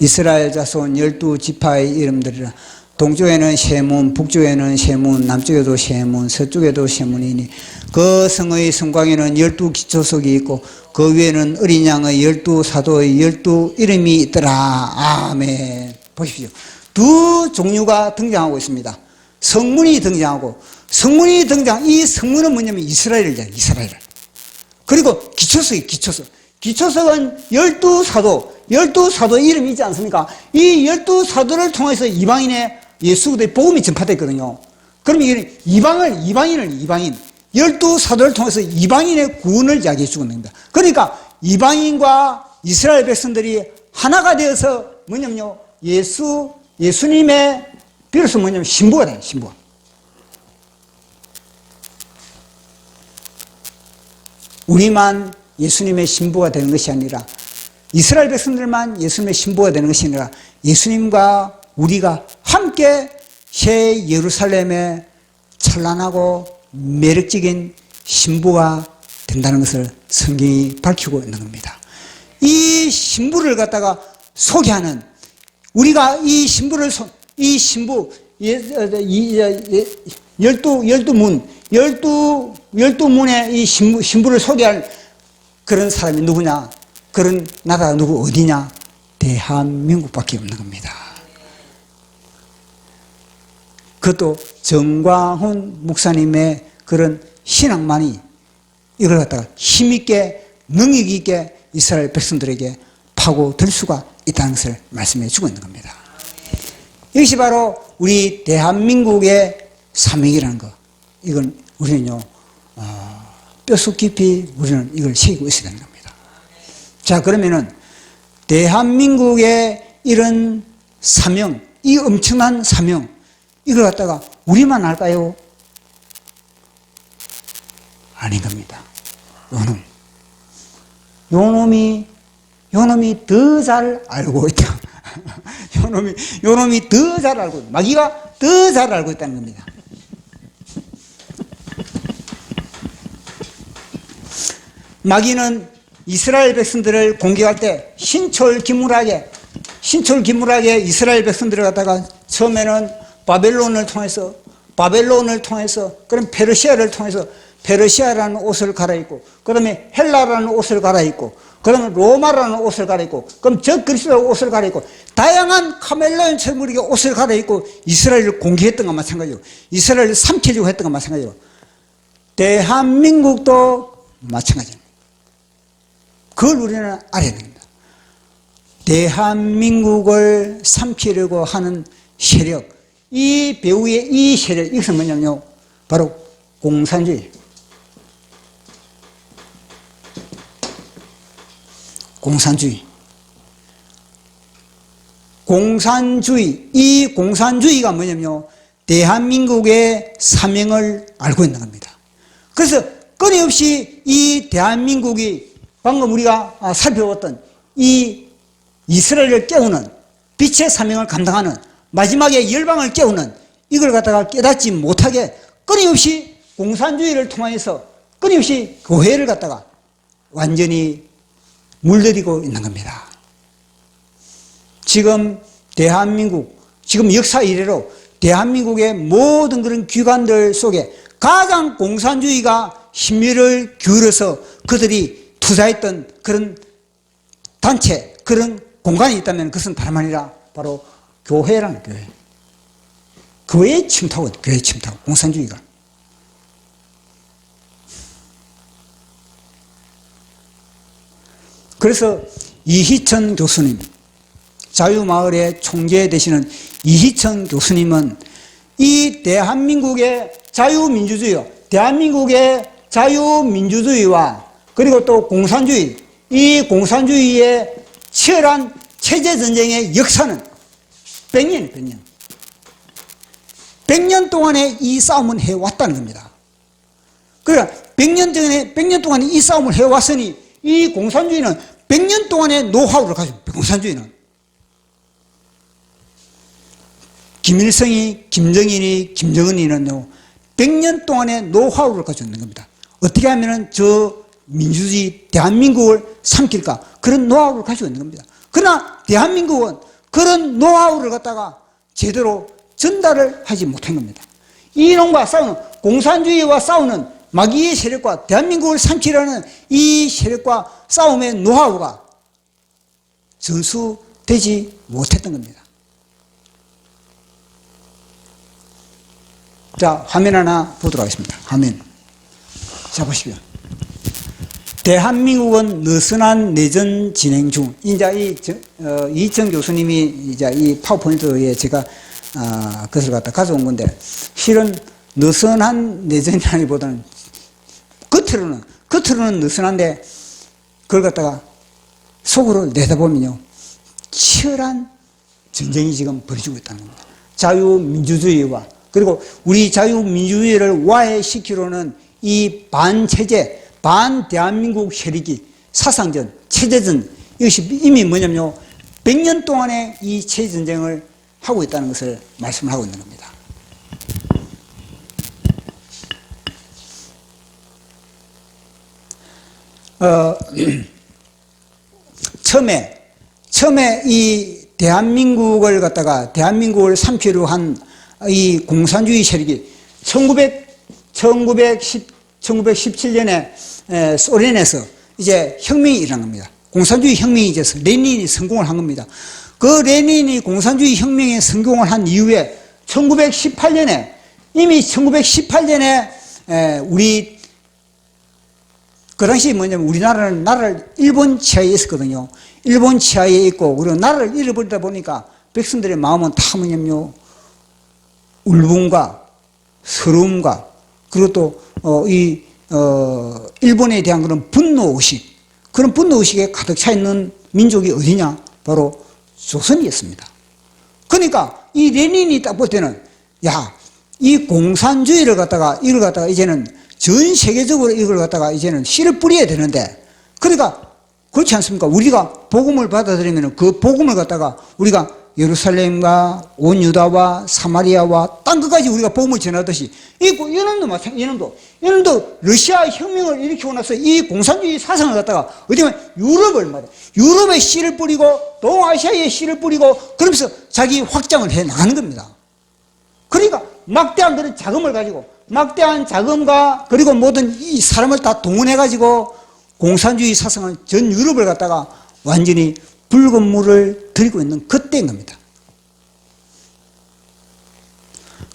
이스라엘 자손 12지파의 이름들이라. 동쪽에는 세 문, 북쪽에는 세 문, 남쪽에도 세 문, 서쪽에도 세 문이니 그 성의 성곽에는 12기초석이 있고 그 위에는 어린 양의 12사도의 12이름이 있더라. 아멘. 보십시오. 두 종류가 등장하고 있습니다. 성문이 등장하고, 이 성문은 뭐냐면 이스라엘이잖아요. 이스라엘. 그리고 기초석은 12사도의 이름이 있지 않습니까? 이 12사도를 통해서 이방인의 예수 그리스도의 복음이 전파됐거든요. 그럼 이방인 12사도를 통해서 이방인의 구원을 이야기해 주고 있는 겁니다. 그러니까 이방인과 이스라엘 백성들이 하나가 되어서 뭐냐면요, 예수님의 비로소 뭐냐면 신부가 돼요. 신부가. 우리만 예수님의 신부가 되는 것이 아니라, 이스라엘 백성들만 예수님의 신부가 되는 것이 아니라, 예수님과 우리가 함께 새 예루살렘의 찬란하고 매력적인 신부가 된다는 것을 성경이 밝히고 있는 겁니다. 이 신부를 갖다가 소개하는, 우리가 이 신부, 열두 문의 이 신부를 소개할 그런 사람이 누구냐? 그런 나라가 누구 어디냐? 대한민국밖에 없는 겁니다. 그것도 정광훈 목사님의 그런 신앙만이 이걸 갖다가 힘있게 능력있게 이스라엘 백성들에게 파고들 수가 있다는 것을 말씀해 주고 있는 겁니다. 이것이 바로 우리 대한민국의 사명이라는 거. 이건 우리는요 뼛속 깊이 우리는 이걸 새기고 있어야 되는 겁니다. 자, 그러면은 대한민국의 이런 사명, 이 엄청난 사명, 이걸 갖다가 우리만 알까요? 아닌 겁니다. 요놈이 더 잘 알고 있다. 요놈이 더 잘 알고 있다. 마귀가 더 잘 알고 있다는 겁니다. 마귀는 이스라엘 백성들을 공격할 때 신철기물하게 이스라엘 백성들을 갖다가 처음에는 바벨론을 통해서 그럼 페르시아를 통해서 페르시아라는 옷을 갈아입고, 그 다음에 헬라라는 옷을 갈아입고, 그 다음에 로마라는 옷을 갈아입고, 그럼 적그리스도 옷을 갈아입고, 다양한 카멜레온처럼 우리가 옷을 갈아입고 이스라엘을 공격했던 것과 마찬가지로, 이스라엘을 삼켜주고 했던 것과 마찬가지로, 대한민국도 마찬가지입니다. 그걸 우리는 알아야 됩니다. 대한민국을 삼키려고 하는 세력, 이 배후의 이 세력, 이것은 뭐냐면요, 바로 공산주의. 이 공산주의가 뭐냐면요, 대한민국의 사명을 알고 있는 겁니다. 그래서 끊임없이 이 대한민국이 방금 우리가 살펴봤던 이 이스라엘을 깨우는 빛의 사명을 감당하는 마지막에 열방을 깨우는 이걸 갖다가 깨닫지 못하게 끊임없이 공산주의를 통해서 끊임없이 교회를 갖다가 완전히 물들이고 있는 겁니다. 지금 대한민국, 지금 역사 이래로 대한민국의 모든 그런 기관들 속에 가장 공산주의가 힘을 기울여서 그들이 투자했던 그런 단체, 그런 공간이 있다면 그것은 다름 아니라 바로 교회라는 교회. 교회의 침투하고, 교회의 침투하고, 공산주의가. 그래서 이희천 교수님, 자유마을의 총재 되시는 이희천 교수님은 이 대한민국의 자유민주주의와 대한민국의 자유민주주의와 그리고 또 공산주의, 이 공산주의의 치열한 체제전쟁의 역사는 100년. 100년 동안에 이 싸움은 해왔다는 겁니다. 그러니까 100년 동안에 이 싸움을 해왔으니 이 공산주의는 100년 동안의 노하우를 가지고, 공산주의는. 김일성이, 김정일이, 김정은이는요, 100년 동안의 노하우를 가지고 있는 겁니다. 어떻게 하면 저 민주주의, 대한민국을 삼킬까? 그런 노하우를 가지고 있는 겁니다. 그러나 대한민국은 그런 노하우를 갖다가 제대로 전달을 하지 못한 겁니다. 이놈과 싸우는, 공산주의와 싸우는 마귀의 세력과 대한민국을 삼키려는 이 세력과 싸움의 노하우가 전수되지 못했던 겁니다. 자, 화면 하나 보도록 하겠습니다. 화면. 자, 보십시오. 대한민국은 느슨한 내전 진행 중. 이제 이희천 교수님이 이제 이 파워포인트에 제가 그것을 갖다 가져온 건데, 실은 느슨한 내전이라기보다는 겉으로는 느슨한데 그걸 갖다가 속으로 내다보면요, 치열한 전쟁이 지금 벌어지고 있다는 겁니다. 자유민주주의와 그리고 우리 자유민주주의를 와해시키려는 이 반체제, 반대한민국 세력이 사상전, 체제전, 이것이 이미 뭐냐면요, 100년 동안의 이 체제전쟁을 하고 있다는 것을 말씀을 하고 있는 겁니다. 처음에 이 대한민국을 갖다가, 대한민국을 삼키려 한 이 공산주의 세력이 1917년에 소련에서 이제 혁명이 일어난 겁니다. 공산주의 혁명이 있어서 레닌이 성공을 한 겁니다. 그 레닌이 공산주의 혁명에 성공을 한 이후에 1918년에 이미 1918년에 우리 그 당시 뭐냐면 우리나라는 나라를 일본 치하에 있었거든요. 일본 치하에 있고 그리고 나라를 잃어버리다 보니까 백성들의 마음은 다 뭐냐면요 울분과 서러움과 그리고 또 일본에 대한 그런 분노의식, 그런 분노의식에 가득 차 있는 민족이 어디냐? 바로 조선이었습니다. 그러니까 이 레닌이 딱 볼 때는 이 공산주의를 갖다가 이걸 갖다가 이제는 전 세계적으로 이걸 갖다가 이제는 씨를 뿌려야 되는데, 그러니까 그렇지 않습니까? 우리가 복음을 받아들이면 그 복음을 갖다가 우리가 예루살렘과 온 유다와 사마리아와 땅 끝까지 우리가 복음을 전하듯이 이놈도 마찬가지. 이놈도 러시아 혁명을 일으키고 나서 이 공산주의 사상을 갖다가 어디면 유럽에 씨를 뿌리고 동아시아에 씨를 뿌리고 그러면서 자기 확장을 해 나가는 겁니다. 그러니까 막대한 그런 자금을 가지고 막대한 자금과 그리고 모든 이 사람을 다 동원해 가지고 공산주의 사상을 전 유럽을 갖다가 완전히 붉은 물을 들이고 있는 그때인 겁니다.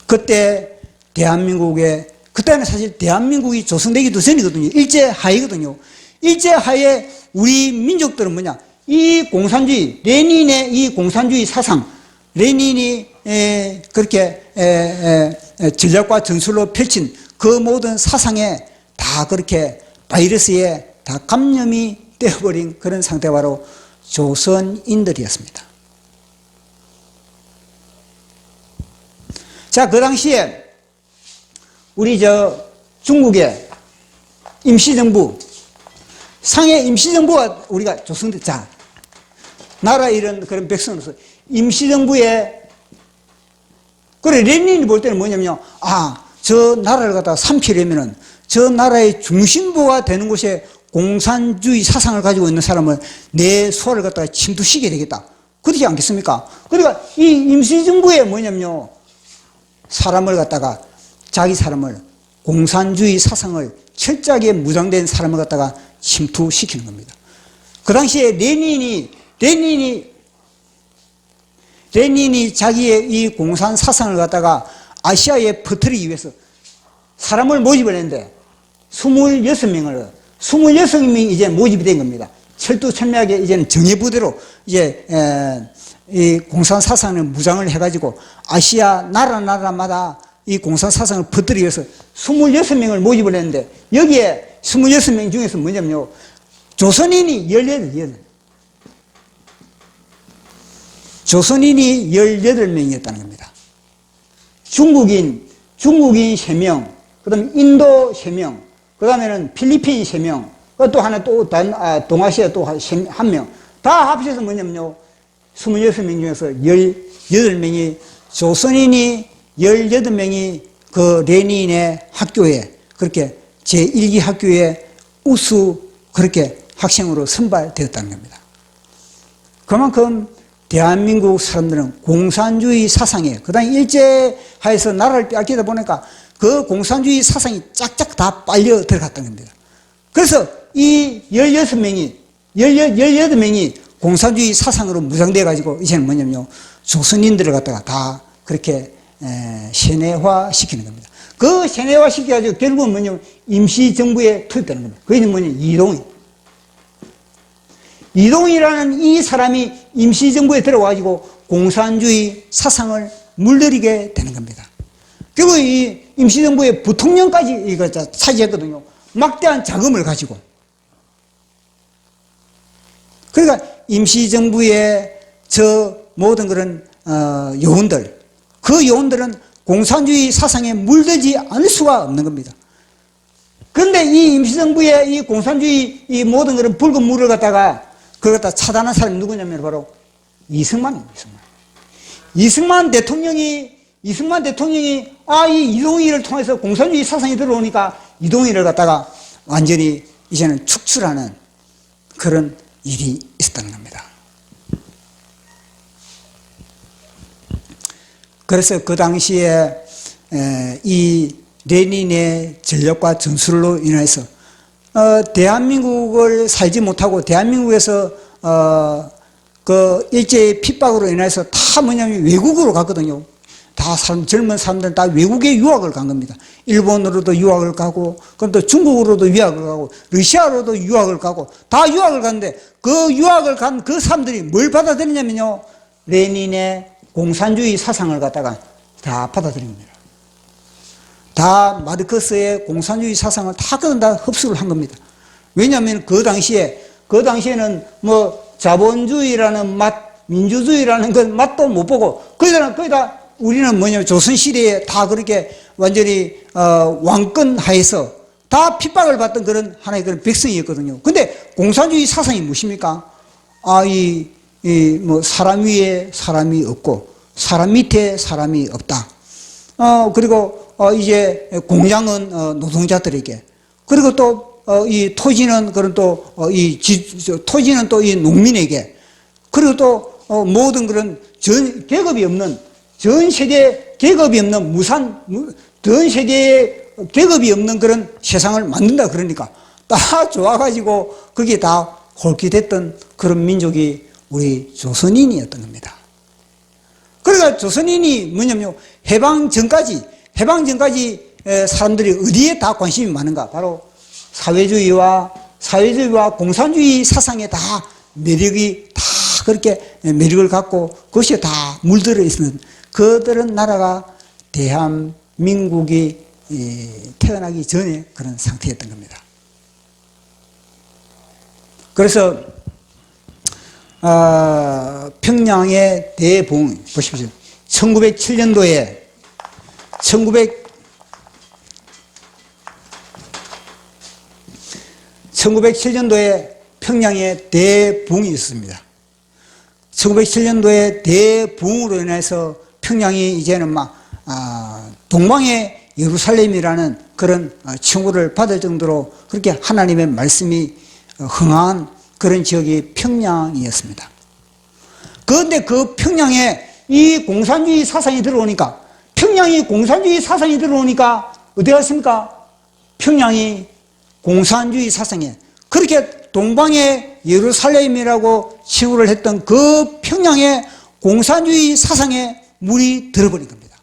그때 대한민국에, 그때는 사실 대한민국이 조성되기도 전이거든요. 일제하에거든요. 일제하에 우리 민족들은 뭐냐, 이 공산주의, 레닌의 이 공산주의 사상, 레닌이 그렇게 전략과 전술로 펼친 그 모든 사상에 다 그렇게 바이러스에 다 감염이 되어버린 그런 상태가 바로 조선인들이었습니다. 자, 그 당시에 우리 중국의 임시정부, 상해 임시정부가 우리가 조성된, 자, 나라 이런 그런 백성으로서 임시정부에, 그래, 레닌이 볼 때는 뭐냐면요, 저 나라를 갖다가 삼키려면은 저 나라의 중심부가 되는 곳에 공산주의 사상을 가지고 있는 사람을 내 소화를 갖다가 침투시켜야 되겠다. 그렇지 않겠습니까? 그러니까 이 임시정부에 뭐냐면요, 사람을 갖다가, 자기 사람을, 공산주의 사상을 철저하게 무장된 사람을 갖다가 침투시키는 겁니다. 그 당시에 레닌이 자기의 이 공산 사상을 갖다가 아시아에 퍼뜨리기 위해서 사람을 모집을 했는데 26명이 이제 모집이 된 겁니다. 철두철미하게 이제는 정예부대로 이제 이 공산 사상을 무장을 해가지고 아시아 나라마다 이 공산 사상을 퍼뜨리기 위해서 26명을 모집을 했는데, 여기에 26명 중에서 뭐냐면요, 조선인이 18명이었다는 겁니다. 중국인 3명, 그 다음에 인도 3명, 그 다음에는 필리핀 3명, 또 하나 동아시아 또 1명, 다 합쳐서 뭐냐면요, 26명 중에서 18명이, 조선인이 18명이 그 레닌의 학교에, 그렇게 제1기 학교에 우수 그렇게 학생으로 선발되었다는 겁니다. 그만큼 대한민국 사람들은 공산주의 사상에, 그 다음에 일제하에서 나라를 빼앗기다 보니까 그 공산주의 사상이 짝짝 다 빨려 들어갔다는 겁니다. 그래서 이 18명이 공산주의 사상으로 무장돼 가지고 이제는 뭐냐면요, 조선인들을 갖다가 다 그렇게 세뇌화 시키는 겁니다. 그 세뇌화 시켜가지고 결국은 뭐냐면 임시정부에 투입되는 겁니다. 그게 뭐냐면 이동이라는 이 사람이 임시정부에 들어와가지고 공산주의 사상을 물들이게 되는 겁니다. 그리고 이 임시정부의 부통령까지 이거 차지했거든요. 막대한 자금을 가지고. 그러니까 임시정부의 저 모든 그런 요원들, 그 요원들은 공산주의 사상에 물들지 않을 수가 없는 겁니다. 그런데 이 임시정부의 이 공산주의 이 모든 그런 붉은 물을 갖다가 그걸 갖다 차단한 사람이 누구냐면 바로 이승만입니다. 이승만 대통령이 이 이동희를 통해서 공산주의 사상이 들어오니까 이동희를 갖다가 완전히 이제는 축출하는 그런 일이 있었다는 겁니다. 그래서 그 당시에 이 레닌의 전력과 전술로 인해서 대한민국을 살지 못하고 대한민국에서 일제의 핍박으로 인해서 다 뭐냐면 외국으로 갔거든요. 다 젊은 사람들은 다 외국에 유학을 간 겁니다. 일본으로도 유학을 가고, 그럼 또 중국으로도 유학을 가고, 러시아로도 유학을 가고, 다 유학을 갔는데, 그 유학을 간 그 사람들이 뭘 받아들이냐면요, 레닌의 공산주의 사상을 갖다가 다 받아들인 겁니다. 다 마르크스의 공산주의 사상을 다 흡수를 한 겁니다. 왜냐하면 그 당시에는 뭐 자본주의라는 맛, 민주주의라는 건 맛도 못 보고, 거기다 우리는 뭐냐면 조선시대에 다 그렇게 완전히, 왕권 하에서 다 핍박을 받던 그런 하나의 그런 백성이었거든요. 근데 공산주의 사상이 무엇입니까? 사람 위에 사람이 없고, 사람 밑에 사람이 없다. 그리고, 이제 공장은 노동자들에게, 그리고 또 이 토지는 토지는 또 이 농민에게, 그리고 또 모든 그런 계급이 없는, 전 세계에 계급이 없는 전 세계에 계급이 없는 그런 세상을 만든다. 그러니까 다 좋아가지고 그게 다 홀깃했던 그런 민족이 우리 조선인이었던 겁니다. 그러니까 조선인이 뭐냐면 해방 전까지 사람들이 어디에 다 관심이 많은가? 바로 사회주의와 공산주의 사상에 다 매력이 다 그렇게 매력을 갖고 그것이 다 물들어 있는 그들은 나라가 대한민국이 태어나기 전에 그런 상태였던 겁니다. 그래서 평양의 대봉 보십시오. 1907년도에 평양에 대붕이 있었습니다. 1907년도에 대붕으로 인해서 평양이 이제는 동방의 예루살렘이라는 그런 칭호를 받을 정도로 그렇게 하나님의 말씀이 흥한 그런 지역이 평양이었습니다. 그런데 그 평양에 이 공산주의 사상이 들어오니까, 어디 갔습니까? 평양이 공산주의 사상에, 그렇게 동방의 예루살렘이라고 칭호를 했던 그 평양의 공산주의 사상에 물이 들어버린 겁니다.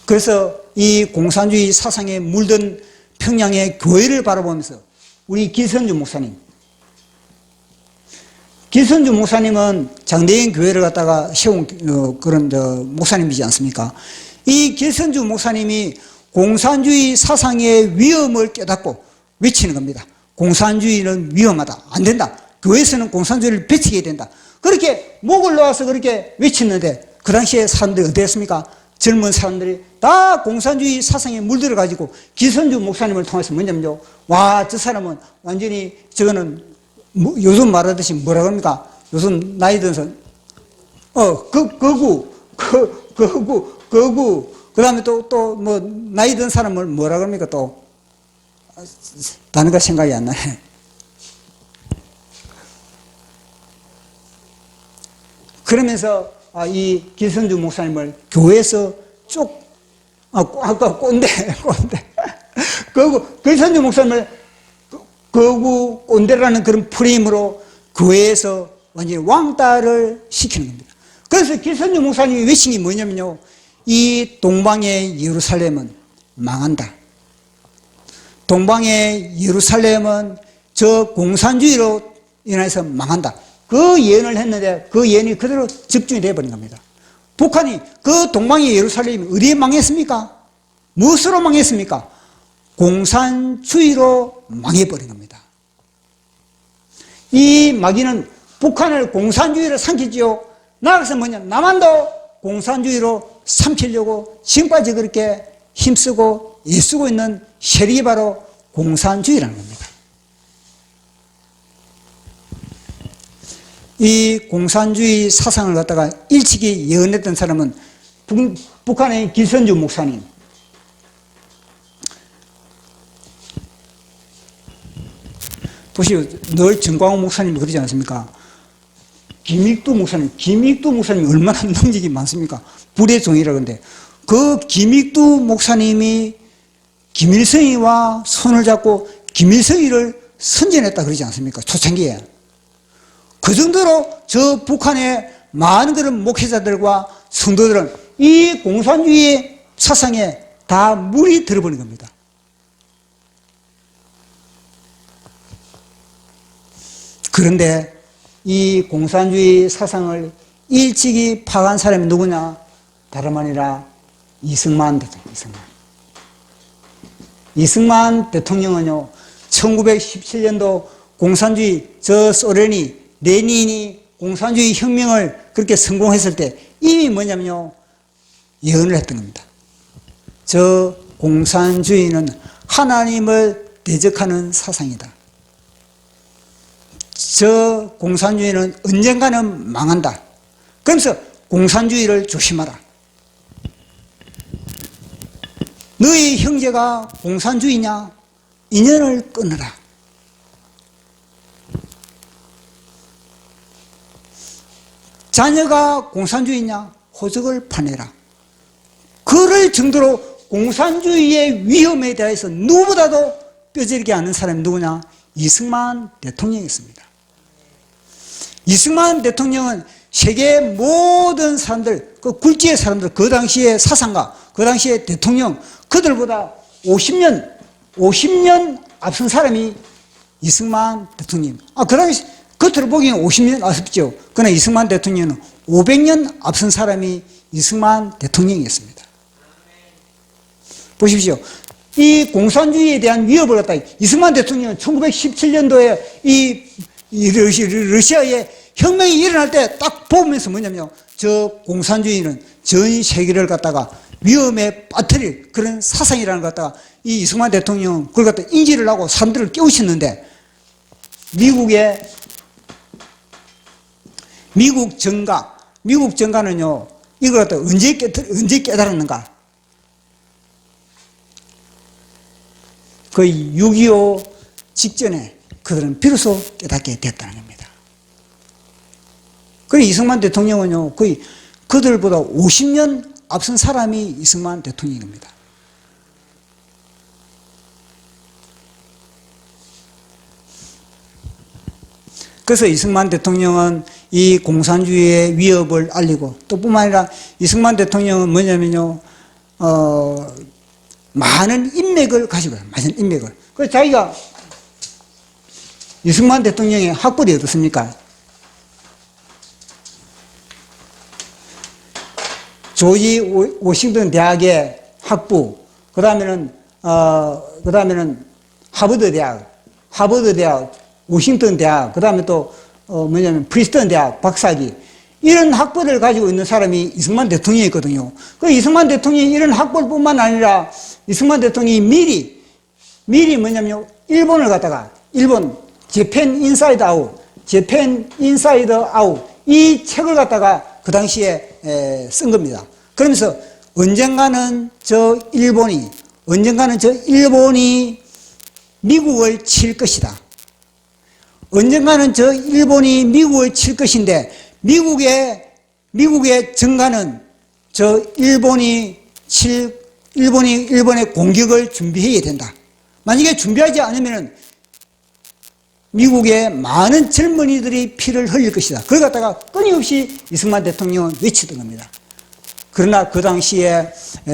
그래서 이 공산주의 사상에 물든 평양의 교회를 바라보면서 우리 기선주 목사님은 장대인 교회를 갖다가 세운 그런 목사님이지 않습니까? 이 기선주 목사님이 공산주의 사상의 위험을 깨닫고 외치는 겁니다. 공산주의는 위험하다. 안 된다. 교회에서는 공산주의를 배치해야 된다. 그렇게 목을 놓아서 그렇게 외쳤는데 그 당시에 사람들이 어땠습니까? 젊은 사람들이 다 공산주의 사상에 물들어가지고 기선주 목사님을 통해서 뭐냐면요. 와, 저 사람은 완전히 저거는 요즘 말하듯이 뭐라 그럽니까? 요즘 나이 든 사람, 거구. 그 다음에 또 나이 든 사람을 뭐라 그럽니까? 또, 단어가 생각이 안 나네. 그러면서, 이 기선주 목사님을 교회에서 꼰대. 기선주 목사님을 거구, 꼰대라는 그런 프레임으로 교회에서 완전히 왕따를 시키는 겁니다. 그래서 기선주 목사님이 외친 게 뭐냐면요. 이 동방의 예루살렘은 망한다. 동방의 예루살렘은 저 공산주의로 인해서 망한다. 그 예언을 했는데 그 예언이 그대로 집중이 되어버린 겁니다. 북한이 그 동방의 예루살렘이 어디에 망했습니까? 무엇으로 망했습니까? 공산주의로 망해버린 겁니다. 이 마귀는 북한을 공산주의로 삼키지요. 나아가서 뭐냐? 남한도 공산주의로 삼키려고 지금까지 그렇게 힘쓰고 애쓰고 있는 세력이 바로 공산주의라는 겁니다. 이 공산주의 사상을 갖다가 일찍이 예언했던 사람은 북한의 기선주 목사님, 보시오. 늘 정광훈 목사님이 그러지 않습니까? 김익두 목사님이 얼마나 능력이 많습니까? 불의 종이라 그러는데 그 김익두 목사님이 김일성이와 손을 잡고 김일성이를 선전했다 그러지 않습니까? 초창기에. 그 정도로 저 북한의 많은 그런 목회자들과 성도들은 이 공산주의 사상에 다 물이 들어버린 겁니다. 그런데 이 공산주의 사상을 일찍이 파악한 사람이 누구냐? 다름 아니라 이승만 대통령. 이승만 대통령은요, 1917년도 공산주의, 저 소련이, 레닌이 공산주의 혁명을 그렇게 성공했을 때 이미 뭐냐면요, 예언을 했던 겁니다. 저 공산주의는 하나님을 대적하는 사상이다. 저 공산주의는 언젠가는 망한다. 그러면서 공산주의를 조심하라. 너희 형제가 공산주의냐? 인연을 끊어라. 자녀가 공산주의냐? 호적을 파내라. 그럴 정도로 공산주의의 위험에 대해서 누구보다도 뼈저리게 아는 사람이 누구냐? 이승만 대통령이었습니다. 이승만 대통령은 세계 모든 사람들, 그 굴지의 사람들, 그 당시의 사상가, 그 당시의 대통령, 그들보다 50년 앞선 사람이 이승만 대통령. 그 당시, 겉으로 보기에는 50년 앞섰죠. 그러나 이승만 대통령은 500년 앞선 사람이 이승만 대통령이었습니다. 보십시오. 이 공산주의에 대한 위협을 갖다 이승만 대통령은 1917년도에 이 러시아의 혁명이 일어날 때 딱 보면서 뭐냐면요, 저 공산주의는 전 세계를 갖다가 위험에 빠뜨릴 그런 사상이라는 걸 갖다가 이 이승만 대통령은 그걸 갖다 인지를 하고 사람들을 깨우쳤는데, 미국 정가는요, 이걸 갖다 언제 깨달았는가? 거의 6.25 직전에 그들은 비로소 깨닫게 됐다는 겁니다. 그래서 이승만 대통령은요, 거의 그들보다 50년 앞선 사람이 이승만 대통령입니다. 그래서 이승만 대통령은 이 공산주의의 위협을 알리고, 또 뿐만 아니라 이승만 대통령은 뭐냐면요, 많은 인맥을 가지고 있어요. 많은 인맥을. 그래서 자기가 이승만 대통령의 학벌이 어떻습니까? 조지 워싱턴 대학의 학부, 그 다음에는 하버드 대학, 워싱턴 대학, 그 다음에 또, 프린스턴 대학 박사기, 이런 학벌을 가지고 있는 사람이 이승만 대통령이거든요. 그 이승만 대통령이 이런 학벌뿐만 아니라 이승만 대통령이 미리 뭐냐면 일본을 갖다가, 재팬 인사이드 아웃, 이 책을 갖다가 그 당시에 쓴 겁니다. 그러면서 언젠가는 저 일본이 미국을 칠 것이다. 언젠가는 저 일본이 미국을 칠 것인데, 미국의 정가는 저 일본의 공격을 준비해야 된다. 만약에 준비하지 않으면 미국의 많은 젊은이들이 피를 흘릴 것이다. 그걸 갖다가 끊임없이 이승만 대통령은 외치던 겁니다. 그러나 그 당시에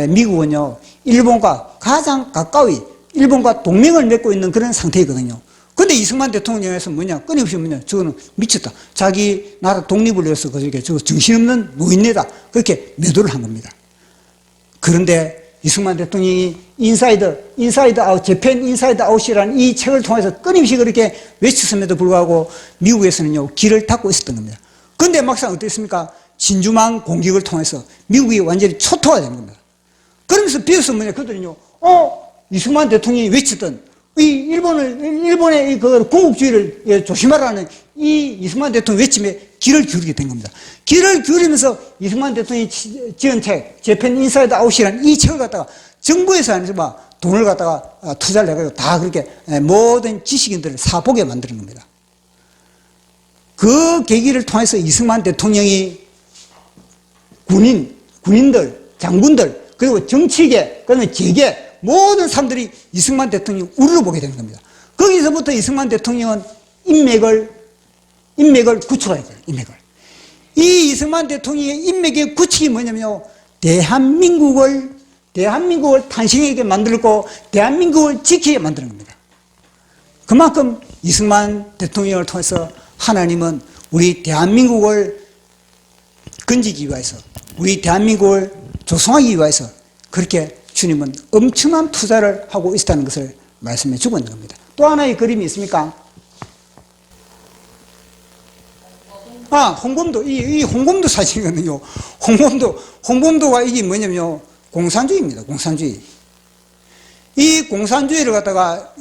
미국은요, 일본과 가장 가까이 일본과 동맹을 맺고 있는 그런 상태이거든요. 근데 이승만 대통령에서 끊임없이 저거는 미쳤다. 자기 나라 독립을 위해서 저거 정신없는 노인네다. 그렇게 매도를 한 겁니다. 그런데 이승만 대통령이 인사이드 아웃, 재팬 인사이드 아웃이라는 이 책을 통해서 끊임없이 그렇게 외쳤음에도 불구하고 미국에서는요, 길을 닫고 있었던 겁니다. 그런데 막상 어땠습니까? 진주만 공격을 통해서 미국이 완전히 초토화 되는 겁니다. 그러면서 비로소 그들은요, 이승만 대통령이 외쳤던 일본의 그 공국주의를 조심하라는 이 이승만 대통령 외침에 귀를 기울이게 된 겁니다. 귀를 기울이면서 이승만 대통령이 지은 책, 재팬 인사이드 아웃이라는 이 책을 갖다가 정부에서 아니지만 돈을 갖다가 투자를 해가지고 다 그렇게 모든 지식인들을 사보게 만드는 겁니다. 그 계기를 통해서 이승만 대통령이 군인들, 장군들, 그리고 정치계, 그다음에 재계, 모든 사람들이 이승만 대통령 우르르 보게 되는 겁니다. 거기서부터 이승만 대통령은 인맥을 구축해야 돼요. 이 이승만 대통령의 인맥의 구축이 뭐냐면요, 대한민국을 탄생하게 만들고 대한민국을 지키게 만드는 겁니다. 그만큼 이승만 대통령을 통해서 하나님은 우리 대한민국을 건지기 위해서, 우리 대한민국을 조성하기 위해서 그렇게 주님은 엄청난 투자를 하고 있다는 것을 말씀해 주고 있는 겁니다. 또 하나의 그림이 있습니까? 홍범도, 이 홍범도 사진이거든요. 홍범도가 이게 뭐냐면요, 공산주의입니다. 공산주의. 이 공산주의를 갖다가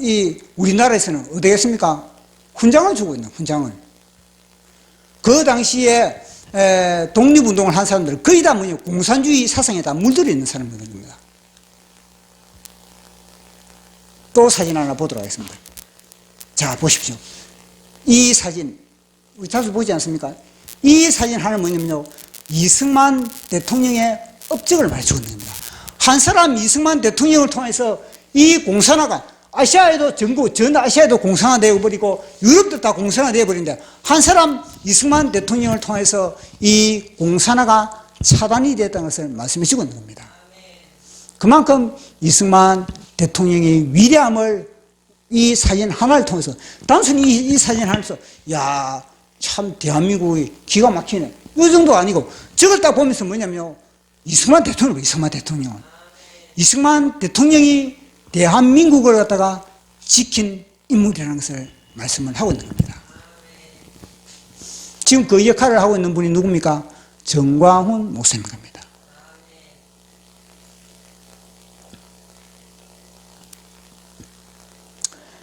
우리나라에서는 어디겠습니까? 훈장을 주고 있는, 훈장을. 그 당시에 독립운동을 한 사람들 거의 다 뭐냐, 공산주의 사상에 다 물들어 있는 사람들입니다. 또 사진 하나 보도록 하겠습니다. 자, 보십시오. 이 사진 우리 자주 보지 않습니까? 이 사진 하나 뭐냐면요, 이승만 대통령의 업적을 말해주고 있는 겁니다. 한 사람 이승만 대통령을 통해서 이 공산화가 아시아에도 전 아시아에도 공산화 되어버리고 유럽도 다 공산화 되어버리는데, 한 사람 이승만 대통령을 통해서 이 공산화가 차단이 됐다는 것을 말씀해 주고 있는 겁니다. 그만큼 이승만 대통령의 위대함을 이 사진 하나를 통해서, 단순히 이 사진 하나를 통해서 야, 참 대한민국이 기가 막히네, 이 정도 아니고, 저걸 딱 보면서 뭐냐면요, 이승만 대통령이 대한민국을 갖다가 지킨 인물이라는 것을 말씀을 하고 있는 겁니다. 지금 그 역할을 하고 있는 분이 누굽니까? 정광훈 목사님 겁니다.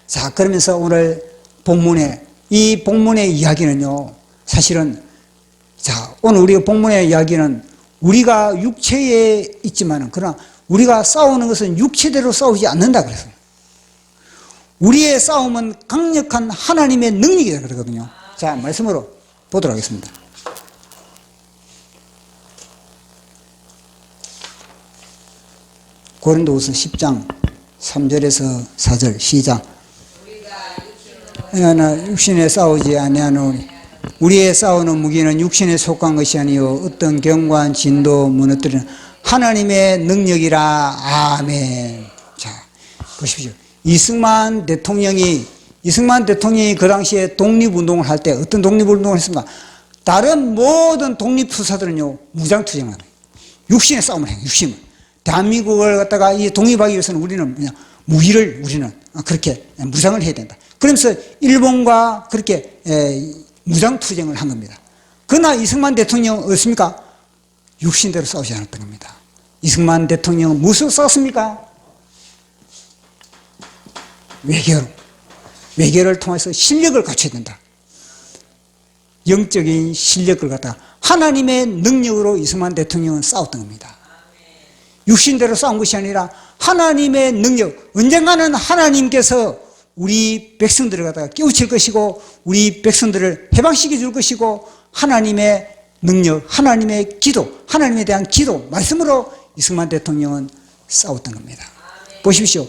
자, 그러면서 오늘 이 본문의 이야기는요, 사실은, 자, 오늘 우리 본문의 이야기는 우리가 육체에 있지만은, 그러나 우리가 싸우는 것은 육체대로 싸우지 않는다 그래서. 우리의 싸움은 강력한 하나님의 능력이다 그러거든요. 자, 말씀으로 보도록 하겠습니다. 고린도후서 10장 3절에서 4절 시작. 육신에 싸우지 아니하노니 우리의 싸우는 무기는 육신에 속한 것이 아니요 어떤 견고한 진도 무너뜨리는 하나님의 능력이라. 아멘. 자, 보십시오. 이승만 대통령이 그 당시에 독립운동을 할 때 어떤 독립운동을 했습니까? 다른 모든 독립투사들은요, 무장투쟁을 합니다. 육신의 싸움을 해요. 육신을. 대한민국을 갖다가 이 독립하기 위해서는 우리는 그냥 우리는 그렇게 무장을 해야 된다. 그러면서 일본과 그렇게 무장투쟁을 한 겁니다. 그러나 이승만 대통령은 어떻습니까? 육신대로 싸우지 않았던 겁니다. 이승만 대통령은 무엇으로 싸웠습니까? 외교를 통해서 실력을 갖춰야 된다. 영적인 실력을 갖다가 하나님의 능력으로 이승만 대통령은 싸웠던 겁니다. 육신대로 싸운 것이 아니라 하나님의 능력, 언젠가는 하나님께서 우리 백성들을 갖다가 깨우칠 것이고 우리 백성들을 해방시켜 줄 것이고, 하나님의 능력, 하나님의 기도, 하나님에 대한 기도, 말씀으로 이승만 대통령은 싸웠던 겁니다. 보십시오.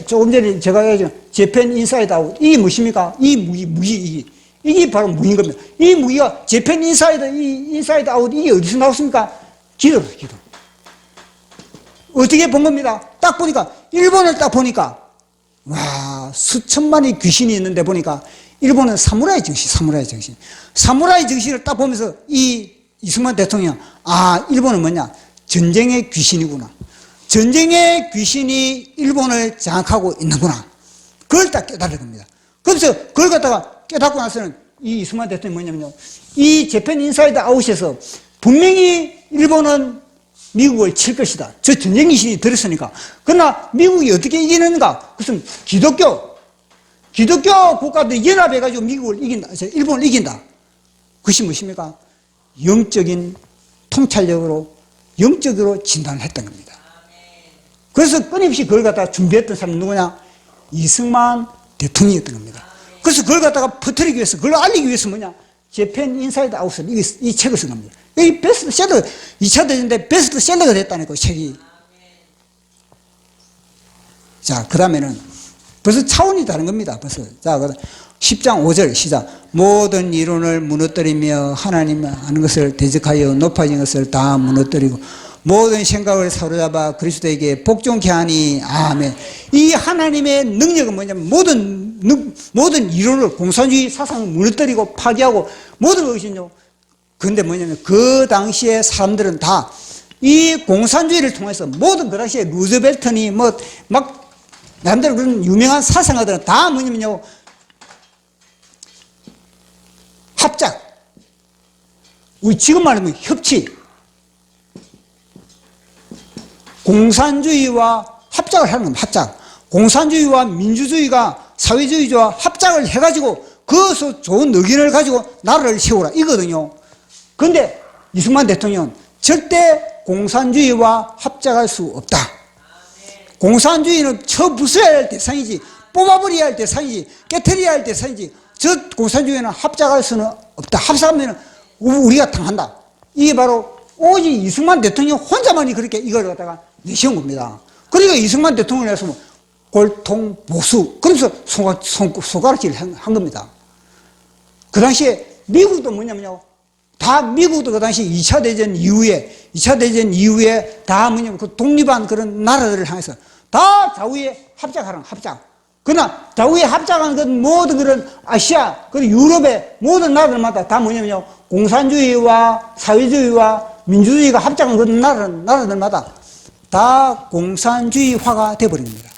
조금 전에 제가 얘기한 재팬 인사이드 아웃, 이게 무엇입니까? 이 무기, 이게 바로 무기인 겁니다. 이 무기가 재팬 인사이드 아웃, 이게 어디서 나왔습니까? 기도. 어떻게 본 겁니다. 딱 보니까, 일본을 딱 보니까, 와, 수천만의 귀신이 있는데 보니까, 일본은 사무라이 정신을 딱 보면서 이승만 대통령, 일본은 뭐냐? 전쟁의 귀신이구나. 전쟁의 귀신이 일본을 장악하고 있는구나. 그걸 딱 깨달은 겁니다. 그래서 그걸 갖다가 깨닫고 나서는 이 이승만 대통령이 뭐냐면요, 이 재팬 인사이드 아웃에서 분명히 일본은 미국을 칠 것이다. 저 전쟁 귀신이 들었으니까. 그러나 미국이 어떻게 이기는가? 그것은 기독교 국가들이 연합해가지고 미국을 이긴다. 일본을 이긴다. 그것이 무엇입니까? 영적인 통찰력으로, 영적으로 진단을 했던 겁니다. 그래서 끊임없이 그걸 갖다가 준비했던 사람은 누구냐? 이승만 대통령이었던 겁니다. 그래서 그걸 갖다가 퍼뜨리기 위해서, 그걸 알리기 위해서 뭐냐? 재팬 인사이드 아웃을 이 책을 쓴 겁니다. 이 베스트셀러, 2차 대전 때 베스트셀러가 됐다니까, 책이. 자, 그 다음에는 벌써 차원이 다른 겁니다. 벌써. 자, 10장 5절 시작. 모든 이론을 무너뜨리며 하나님 아는 것을 대적하여 높아진 것을 다 무너뜨리고 모든 생각을 사로잡아 그리스도에게 복종케 하니 아멘. 이 하나님의 능력은 뭐냐면 모든 이론을 공산주의 사상을 무너뜨리고 파괴하고 모든 것이요. 그런데 뭐냐면 그 당시에 사람들은 다 이 공산주의를 통해서 모든 그 당시에 루즈벨트니 뭐 막 남들 그런 유명한 사상가들은 다 뭐냐면요. 합작. 우리 지금 말하면 협치. 공산주의와 합작을 하는 겁니다. 합작. 공산주의와 민주주의가 사회주의와 합작을 해가지고 그것을 좋은 의견을 가지고 나라를 세우라 이거거든요. 그런데 이승만 대통령은 절대 공산주의와 합작할 수 없다. 공산주의는 쳐부숴야 할 대상이지 뽑아버려야 할 대상이지 깨트려야 할 대상이지 저 공산주의는 합작할 수는 없다. 합작하면 우리가 당한다. 이게 바로 오직 이승만 대통령 혼자만이 그렇게 이걸 갖다가 내세운 겁니다. 그러니까 이승만 대통령에서 골통 보수 그러면서 손가락질을 한 겁니다. 그 당시에 미국도 뭐냐면요. 다 미국도 그 당시 2차 대전 이후에 다 뭐냐면 그 독립한 그런 나라들을 향해서 다 좌우에 합작하는 합작. 그러나 좌우에 합작한 그 모든 그런 아시아, 그리고 유럽의 모든 나라들마다 다 뭐냐면요. 공산주의와 사회주의와 민주주의가 합작한 그 나라들마다 다 공산주의화가 되어버린 겁니다.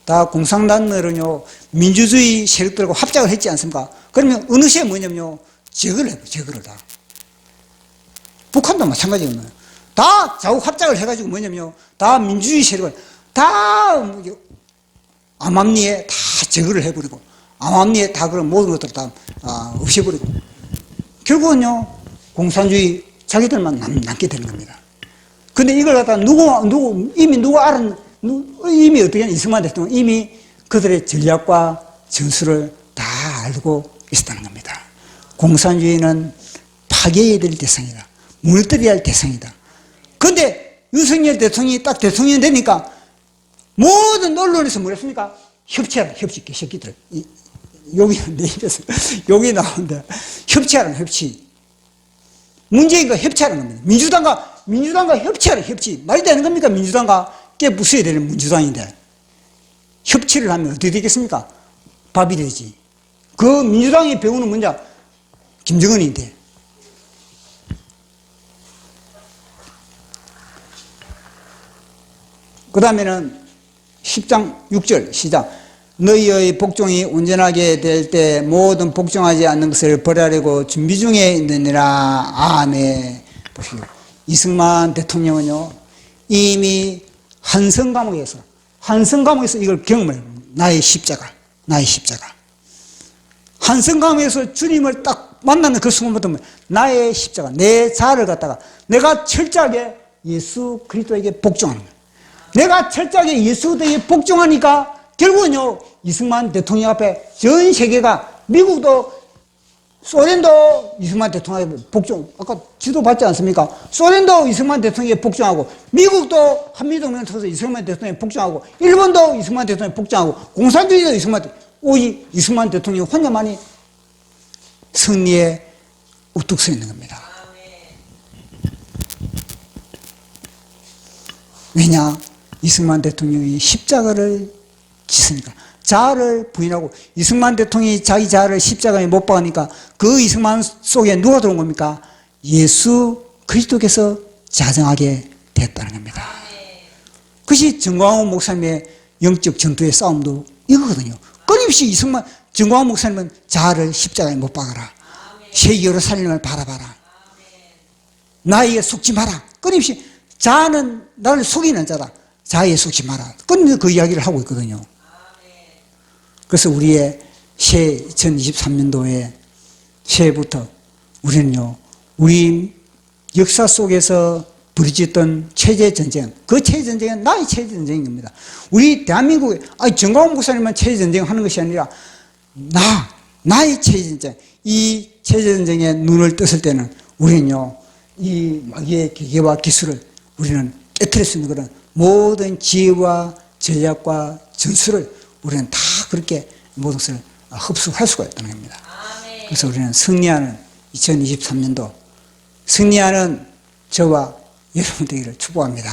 다 공산당들은요, 민주주의 세력들과 합작을 했지 않습니까? 그러면 어느 시에 뭐냐면요, 제거를 해요, 제거를 다. 북한도 마찬가지거든요. 다 좌우 합작을 해가지고 뭐냐면요, 다 민주주의 세력을 다 암암리에 다 제거를 해버리고, 암암리에 다 그런 모든 것들을 다 없애버리고, 결국은요, 공산주의 자기들만 남게 되는 겁니다. 근데 이걸 갖다 이미 어떻게 하냐, 이승만 대통령 이미 그들의 전략과 전술을 다 알고 있었다는 겁니다. 공산주의는 파괴해야 될 대상이다. 무너뜨려야 할 대상이다. 그런데 윤석열 대통령이 딱 대통령이 되니까 모든 언론에서 뭐랬습니까? 협치하라, 협치, 개새끼들. 여기 내 입에서 여기 나오는데 협치하라, 협치. 문재인과 협치하는 겁니다. 민주당과 협치하라, 협치. 말이 되는 겁니까? 민주당과 깨부숴야 되는 민주당인데 협치를 하면 어떻게 되겠습니까? 밥이 되지. 그 민주당이 배우는 문제 김정은인데. 그 다음에는 10장 6절 시작. 너희의 복종이 온전하게 될 때 모든 복종하지 않는 것을 벌하려고 준비 중에 있느니라. 아멘. 보시오. 이승만 대통령은요, 이미 한성 감옥에서 이걸 경험을, 나의 십자가. 한성 감옥에서 주님을 딱 만나는 그 순간부터 나의 십자가, 내 자아를 갖다가 내가 철저하게 예수 그리스도에게 복종하는 거예요. 내가 철저하게 예수 그리스도에게 복종하니까 결국은요, 이승만 대통령 앞에 전 세계가, 미국도 소련도 이승만 대통령에게 복종, 아까 지도 봤지 않습니까? 소련도 이승만 대통령에게 복종하고, 미국도 한미동맹을 통해서 이승만 대통령에게 복종하고, 일본도 이승만 대통령에게 복종하고, 공산주의도 오직 이승만 대통령 혼자만이 승리에 우뚝 서 있는 겁니다. 왜냐? 이승만 대통령이 십자가를 지으니까. 자아를 부인하고, 이승만 대통령이 자기 자아를 십자가에 못 박으니까 그 이승만 속에 누가 들어온 겁니까? 예수 그리스도께서 자정하게 됐다는 겁니다. 그것이 정광훈 목사님의 영적 전투의 싸움도 이거거든요. 끊임없이 정광훈 목사님은 자아를 십자가에 못 박아라. 새 예루살렘을 바라봐라. 나에게 속지 마라. 끊임없이 자아는 나를 속이는 자다. 자아에 속지 마라. 끊임없이 그 이야기를 하고 있거든요. 그래서 우리의 새 2023년도에 새해부터 우리는요, 우리 역사 속에서 부딪혔던 체제전쟁, 그 체제전쟁은 나의 체제전쟁인 겁니다. 우리 대한민국에, 정광훈 목사님만 체제전쟁 하는 것이 아니라 나의 체제전쟁, 이 체제전쟁에 눈을 떴을 때는 우리는요, 이 마귀의 기계와 기술을 우리는 깨트릴 수 있는 그런 모든 지혜와 전략과 전술을 우리는 다 그렇게 모든 것을 흡수할 수가 있다는 겁니다. 그래서 우리는 승리하는 2023년도 승리하는 저와 여러분 되기를 축복합니다.